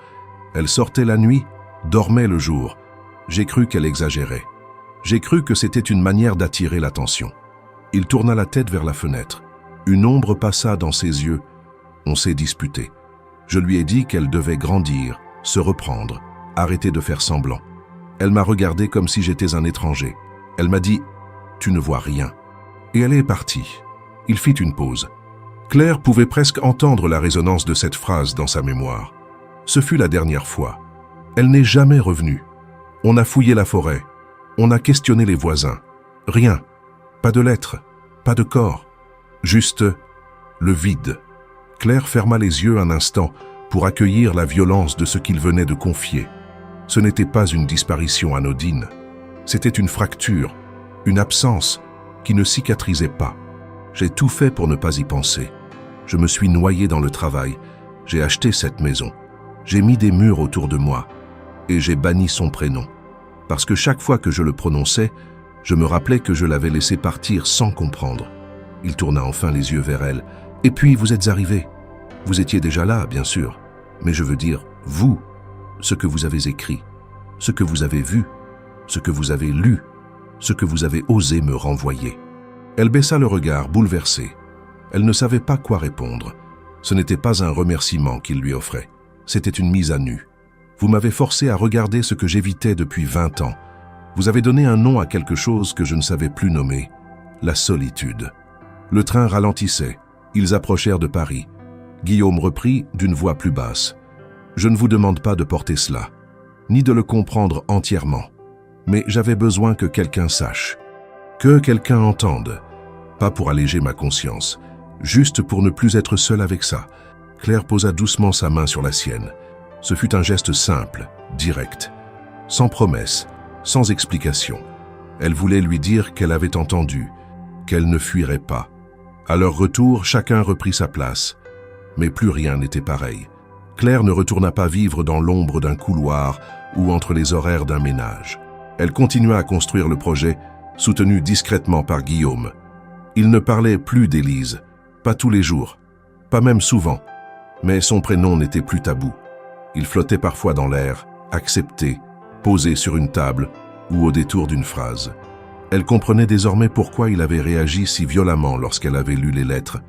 Elle sortait la nuit, dormait le jour. J'ai cru qu'elle exagérait. J'ai cru que c'était une manière d'attirer l'attention. Il tourna la tête vers la fenêtre. Une ombre passa dans ses yeux. On s'est disputé. Je lui ai dit qu'elle devait grandir, se reprendre, arrêter de faire semblant. Elle m'a regardé comme si j'étais un étranger. Elle m'a dit « Tu ne vois rien ». Et elle est partie. Il fit une pause. Claire pouvait presque entendre la résonance de cette phrase dans sa mémoire. Ce fut la dernière fois. Elle n'est jamais revenue. On a fouillé la forêt. On a questionné les voisins. Rien. Pas de lettres. Pas de corps. Juste le vide. Claire ferma les yeux un instant pour accueillir la violence de ce qu'il venait de confier. Ce n'était pas une disparition anodine. C'était une fracture, une absence qui ne cicatrisait pas. J'ai tout fait pour ne pas y penser. Je me suis noyé dans le travail. J'ai acheté cette maison. J'ai mis des murs autour de moi. Et j'ai banni son prénom. Parce que chaque fois que je le prononçais, je me rappelais que je l'avais laissé partir sans comprendre. Il tourna enfin les yeux vers elle. Et puis vous êtes arrivés. Vous étiez déjà là, bien sûr. Mais je veux dire, vous, ce que vous avez écrit, ce que vous avez vu, ce que vous avez lu, ce que vous avez osé me renvoyer. Elle baissa le regard, bouleversée. Elle ne savait pas quoi répondre. Ce n'était pas un remerciement qu'il lui offrait. C'était une mise à nu. Vous m'avez forcé à regarder ce que j'évitais depuis 20 ans. Vous avez donné un nom à quelque chose que je ne savais plus nommer, la solitude. Le train ralentissait. Ils approchèrent de Paris. Guillaume reprit d'une voix plus basse. Je ne vous demande pas de porter cela, ni de le comprendre entièrement. Mais j'avais besoin que quelqu'un sache, que quelqu'un entende. Pas pour alléger ma conscience, juste pour ne plus être seul avec ça. Claire posa doucement sa main sur la sienne. Ce fut un geste simple, direct, sans promesse, sans explication. Elle voulait lui dire qu'elle avait entendu, qu'elle ne fuirait pas. À leur retour, chacun reprit sa place. Mais plus rien n'était pareil. Claire ne retourna pas vivre dans l'ombre d'un couloir ou entre les horaires d'un ménage. Elle continua à construire le projet, soutenu discrètement par Guillaume. Il ne parlait plus d'Élise, pas tous les jours, pas même souvent, mais son prénom n'était plus tabou. Il flottait parfois dans l'air, accepté, posé sur une table ou au détour d'une phrase. Elle comprenait désormais pourquoi il avait réagi si violemment lorsqu'elle avait lu les lettres.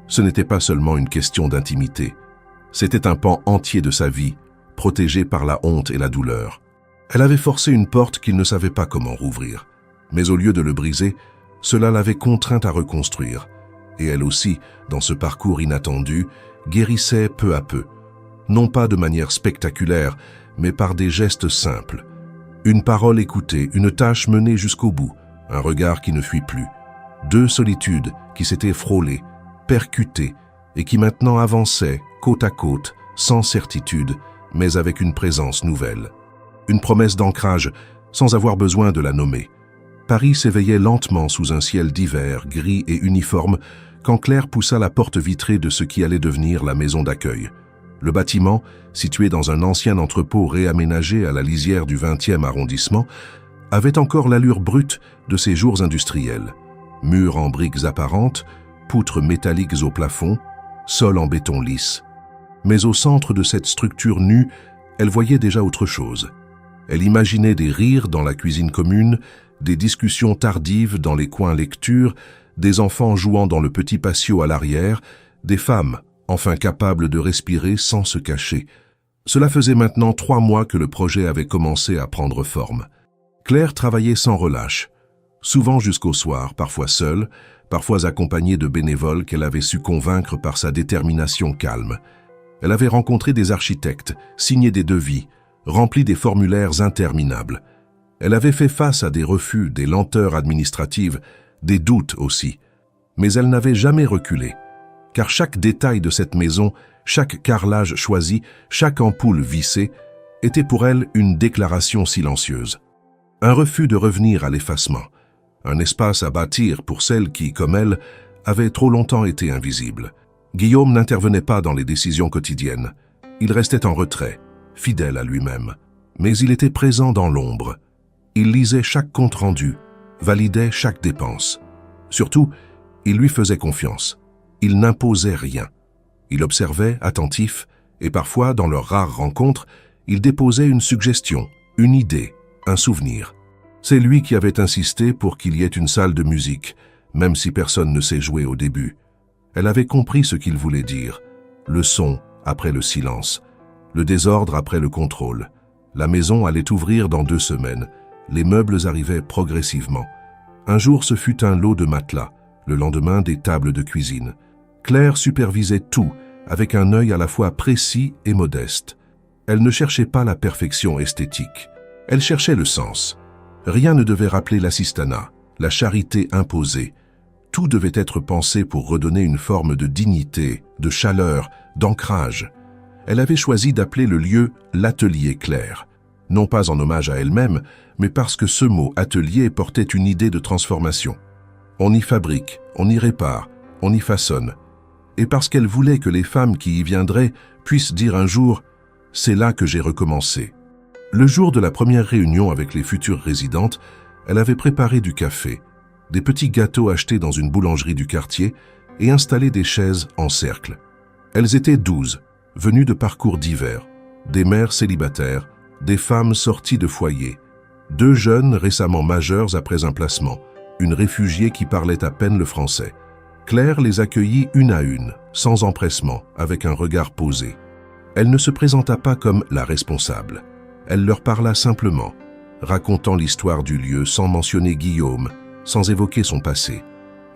Ce n'était pas seulement une question d'intimité. C'était un pan entier de sa vie, protégé par la honte et la douleur. Elle avait forcé une porte qu'il ne savait pas comment rouvrir. Mais au lieu de le briser, cela l'avait contrainte à reconstruire. Et elle aussi, dans ce parcours inattendu, guérissait peu à peu. Non pas de manière spectaculaire, mais par des gestes simples. Une parole écoutée, une tâche menée jusqu'au bout, un regard qui ne fuit plus. 2 solitudes qui s'étaient frôlées, percutées, et qui maintenant avançaient, côte à côte, sans certitude, mais avec une présence nouvelle. Une promesse d'ancrage, sans avoir besoin de la nommer. Paris s'éveillait lentement sous un ciel d'hiver, gris et uniforme, quand Claire poussa la porte vitrée de ce qui allait devenir la maison d'accueil. Le bâtiment, situé dans un ancien entrepôt réaménagé à la lisière du 20e arrondissement, avait encore l'allure brute de ses jours industriels. Murs en briques apparentes, poutres métalliques au plafond, sol en béton lisse. Mais au centre de cette structure nue, elle voyait déjà autre chose. Elle imaginait des rires dans la cuisine commune, des discussions tardives dans les coins lecture, des enfants jouant dans le petit patio à l'arrière, des femmes, enfin capables de respirer sans se cacher. Cela faisait maintenant 3 mois que le projet avait commencé à prendre forme. Claire travaillait sans relâche, souvent jusqu'au soir, parfois seule, parfois accompagnée de bénévoles qu'elle avait su convaincre par sa détermination calme. Elle avait rencontré des architectes, signé des devis, rempli des formulaires interminables. Elle avait fait face à des refus, des lenteurs administratives, des doutes aussi. Mais elle n'avait jamais reculé, car chaque détail de cette maison, chaque carrelage choisi, chaque ampoule vissée, était pour elle une déclaration silencieuse. Un refus de revenir à l'effacement, un espace à bâtir pour celles qui, comme elle, avaient trop longtemps été invisibles. Guillaume n'intervenait pas dans les décisions quotidiennes. Il restait en retrait, fidèle à lui-même. Mais il était présent dans l'ombre. Il lisait chaque compte-rendu, validait chaque dépense. Surtout, il lui faisait confiance. Il n'imposait rien. Il observait, attentif, et parfois, dans leurs rares rencontres, il déposait une suggestion, une idée, un souvenir. C'est lui qui avait insisté pour qu'il y ait une salle de musique, même si personne ne sait jouer au début. Elle avait compris ce qu'il voulait dire. Le son après le silence, le désordre après le contrôle. La maison allait ouvrir dans 2 semaines. Les meubles arrivaient progressivement. Un jour, ce fut un lot de matelas, le lendemain des tables de cuisine. Claire supervisait tout, avec un œil à la fois précis et modeste. Elle ne cherchait pas la perfection esthétique. Elle cherchait le sens. Rien ne devait rappeler l'assistanat, la charité imposée. Tout devait être pensé pour redonner une forme de dignité, de chaleur, d'ancrage. Elle avait choisi d'appeler le lieu l'atelier Claire. Non pas en hommage à elle-même, mais parce que ce mot atelier portait une idée de transformation. On y fabrique, on y répare, on y façonne. Et parce qu'elle voulait que les femmes qui y viendraient puissent dire un jour « c'est là que j'ai recommencé ». Le jour de la première réunion avec les futures résidentes, elle avait préparé du café, des petits gâteaux achetés dans une boulangerie du quartier et installé des chaises en cercle. Elles étaient 12, venues de parcours divers, des mères célibataires, des femmes sorties de foyers, 2 jeunes récemment majeurs après un placement, une réfugiée qui parlait à peine le français. Claire les accueillit une à une, sans empressement, avec un regard posé. Elle ne se présenta pas comme la responsable. Elle leur parla simplement, racontant l'histoire du lieu sans mentionner Guillaume, sans évoquer son passé.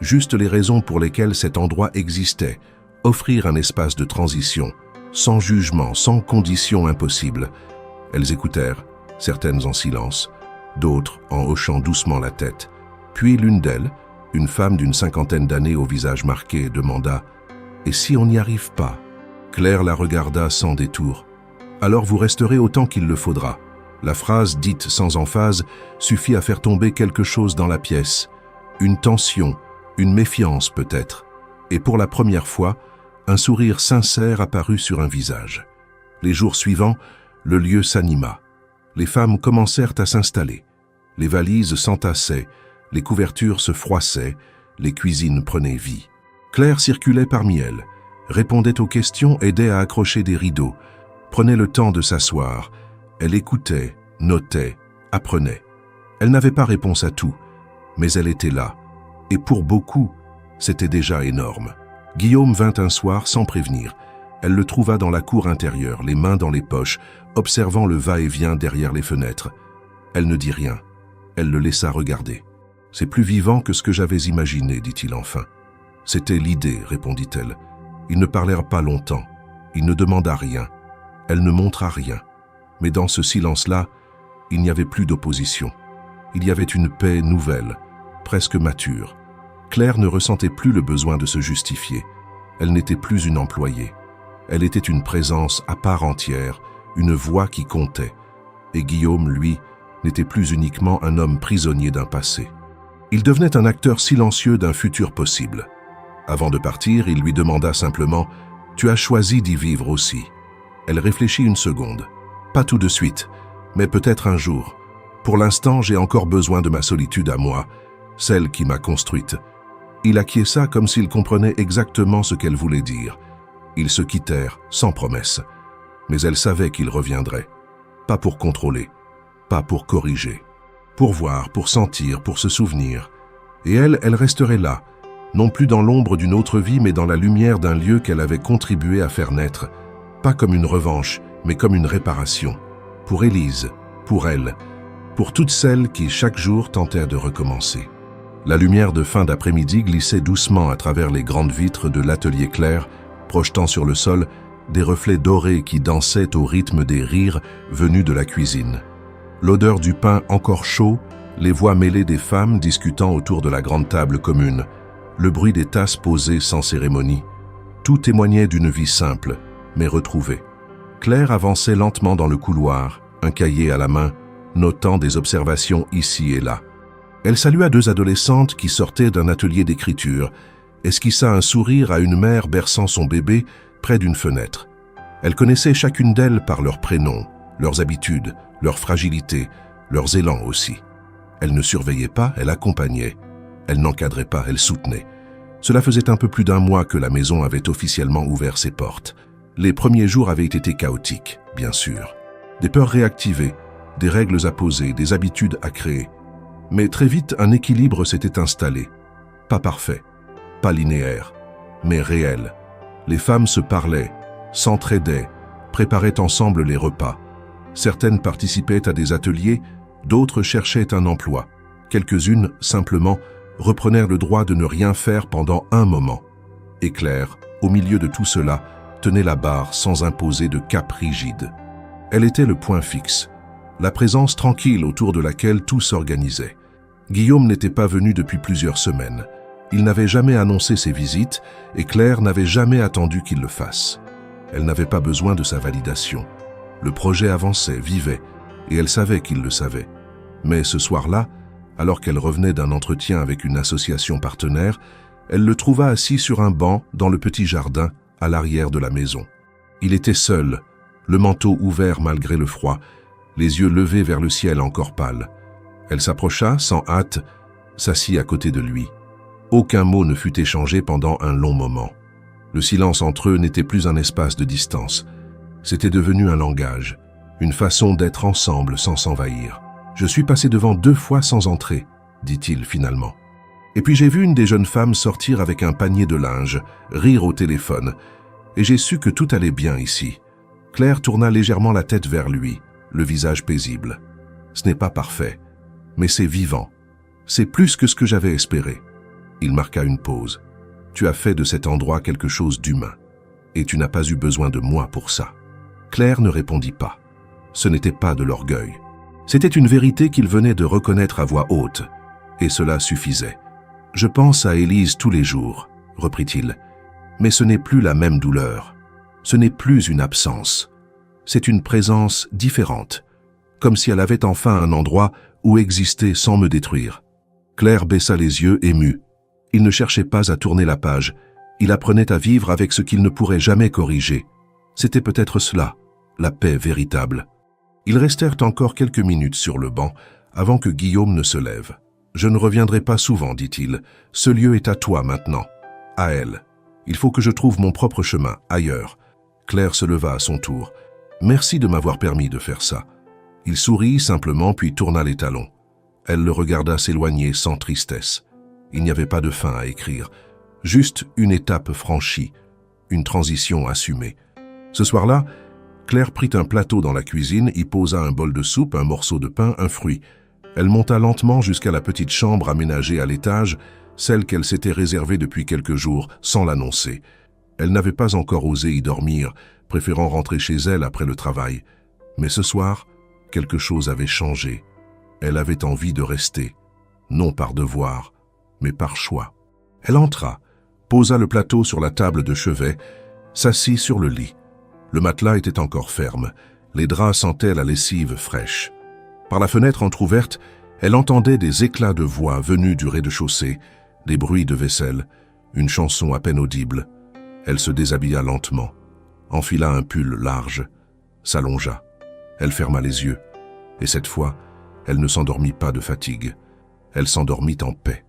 Juste les raisons pour lesquelles cet endroit existait, offrir un espace de transition, sans jugement, sans conditions impossibles. Elles écoutèrent, certaines en silence, d'autres en hochant doucement la tête. Puis l'une d'elles, une femme d'une 50aine d'années au visage marqué, demanda « Et si on n'y arrive pas ?» Claire la regarda sans détour. « Alors vous resterez autant qu'il le faudra. » La phrase dite sans emphase suffit à faire tomber quelque chose dans la pièce. Une tension, une méfiance peut-être. Et pour la première fois, un sourire sincère apparut sur un visage. Les jours suivants, le lieu s'anima. Les femmes commencèrent à s'installer. Les valises s'entassaient, les couvertures se froissaient, les cuisines prenaient vie. Claire circulait parmi elles, répondait aux questions, aidait à accrocher des rideaux, prenait le temps de s'asseoir. Elle écoutait, notait, apprenait. Elle n'avait pas réponse à tout, mais elle était là. Et pour beaucoup, c'était déjà énorme. Guillaume vint un soir sans prévenir. Elle le trouva dans la cour intérieure, les mains dans les poches, observant le va-et-vient derrière les fenêtres. Elle ne dit rien. Elle le laissa regarder. « C'est plus vivant que ce que j'avais imaginé, dit-il enfin. »« C'était l'idée, répondit-elle. Ils ne parlèrent pas longtemps. Il ne demanda rien. Elle ne montra rien. Mais dans ce silence-là, il n'y avait plus d'opposition. Il y avait une paix nouvelle, presque mature. Claire ne ressentait plus le besoin de se justifier. Elle n'était plus une employée. Elle était une présence à part entière, une voix qui comptait. Et Guillaume, lui, n'était plus uniquement un homme prisonnier d'un passé. Il devenait un acteur silencieux d'un futur possible. Avant de partir, il lui demanda simplement « Tu as choisi d'y vivre aussi ?» Elle réfléchit une seconde. « Pas tout de suite, mais peut-être un jour. Pour l'instant, j'ai encore besoin de ma solitude à moi, celle qui m'a construite. » Il acquiesça comme s'il comprenait exactement ce qu'elle voulait dire. Ils se quittèrent, sans promesse. Mais elle savait qu'il reviendrait. Pas pour contrôler, pas pour corriger. Pour voir, pour sentir, pour se souvenir. Et elle resterait là, non plus dans l'ombre d'une autre vie, mais dans la lumière d'un lieu qu'elle avait contribué à faire naître. Pas comme une revanche, mais comme une réparation. Pour Élise, pour elle, pour toutes celles qui chaque jour tentèrent de recommencer. La lumière de fin d'après-midi glissait doucement à travers les grandes vitres de l'atelier Claire, projetant sur le sol des reflets dorés qui dansaient au rythme des rires venus de la cuisine. L'odeur du pain encore chaud, les voix mêlées des femmes discutant autour de la grande table commune, le bruit des tasses posées sans cérémonie, tout témoignait d'une vie simple, mais retrouvée. Claire avançait lentement dans le couloir, un cahier à la main, notant des observations ici et là. Elle salua 2 adolescentes qui sortaient d'un atelier d'écriture, esquissa un sourire à une mère berçant son bébé près d'une fenêtre. Elle connaissait chacune d'elles par leurs prénoms, leurs habitudes, leurs fragilités, leurs élans aussi. Elle ne surveillait pas, elle accompagnait. Elle n'encadrait pas, elle soutenait. Cela faisait un peu plus d'un mois que la maison avait officiellement ouvert ses portes. Les premiers jours avaient été chaotiques, bien sûr. Des peurs réactivées, des règles à poser, des habitudes à créer. Mais très vite, un équilibre s'était installé. Pas parfait, pas linéaire, mais réel. Les femmes se parlaient, s'entraidaient, préparaient ensemble les repas. Certaines participaient à des ateliers, d'autres cherchaient un emploi. Quelques-unes, simplement, reprenèrent le droit de ne rien faire pendant un moment. Et Claire, au milieu de tout cela, tenait la barre sans imposer de cap rigide. Elle était le point fixe, la présence tranquille autour de laquelle tout s'organisait. Guillaume n'était pas venu depuis plusieurs semaines. Il n'avait jamais annoncé ses visites et Claire n'avait jamais attendu qu'il le fasse. Elle n'avait pas besoin de sa validation. Le projet avançait, vivait, et elle savait qu'il le savait. Mais ce soir-là, alors qu'elle revenait d'un entretien avec une association partenaire, elle le trouva assis sur un banc dans le petit jardin à l'arrière de la maison. Il était seul, le manteau ouvert malgré le froid, les yeux levés vers le ciel encore pâle. Elle s'approcha, sans hâte, s'assit à côté de lui. Aucun mot ne fut échangé pendant un long moment. Le silence entre eux n'était plus un espace de distance. C'était devenu un langage, une façon d'être ensemble sans s'envahir. « Je suis passé devant 2 fois sans entrer », dit-il finalement. Et puis j'ai vu une des jeunes femmes sortir avec un panier de linge, rire au téléphone, et j'ai su que tout allait bien ici. Claire tourna légèrement la tête vers lui, le visage paisible. Ce n'est pas parfait, mais c'est vivant. C'est plus que ce que j'avais espéré. Il marqua une pause. Tu as fait de cet endroit quelque chose d'humain, et tu n'as pas eu besoin de moi pour ça. Claire ne répondit pas. Ce n'était pas de l'orgueil. C'était une vérité qu'il venait de reconnaître à voix haute, et cela suffisait. « Je pense à Élise tous les jours », reprit-il, « mais ce n'est plus la même douleur. Ce n'est plus une absence. C'est une présence différente, comme si elle avait enfin un endroit où exister sans me détruire. » Claire baissa les yeux, émue. Il ne cherchait pas à tourner la page, il apprenait à vivre avec ce qu'il ne pourrait jamais corriger. C'était peut-être cela, la paix véritable. Ils restèrent encore quelques minutes sur le banc avant que Guillaume ne se lève. « Je ne reviendrai pas souvent, dit-il. Ce lieu est à toi maintenant. À elle. Il faut que je trouve mon propre chemin, ailleurs. » Claire se leva à son tour. « Merci de m'avoir permis de faire ça. » Il sourit simplement puis tourna les talons. Elle le regarda s'éloigner sans tristesse. Il n'y avait pas de fin à écrire. Juste une étape franchie, une transition assumée. Ce soir-là, Claire prit un plateau dans la cuisine, y posa un bol de soupe, un morceau de pain, un fruit. Elle monta lentement jusqu'à la petite chambre aménagée à l'étage, celle qu'elle s'était réservée depuis quelques jours, sans l'annoncer. Elle n'avait pas encore osé y dormir, préférant rentrer chez elle après le travail. Mais ce soir, quelque chose avait changé. Elle avait envie de rester, non par devoir, mais par choix. Elle entra, posa le plateau sur la table de chevet, s'assit sur le lit. Le matelas était encore ferme, les draps sentaient la lessive fraîche. Par la fenêtre entr'ouverte, elle entendait des éclats de voix venus du rez-de-chaussée, des bruits de vaisselle, une chanson à peine audible. Elle se déshabilla lentement, enfila un pull large, s'allongea. Elle ferma les yeux, et cette fois, elle ne s'endormit pas de fatigue. Elle s'endormit en paix.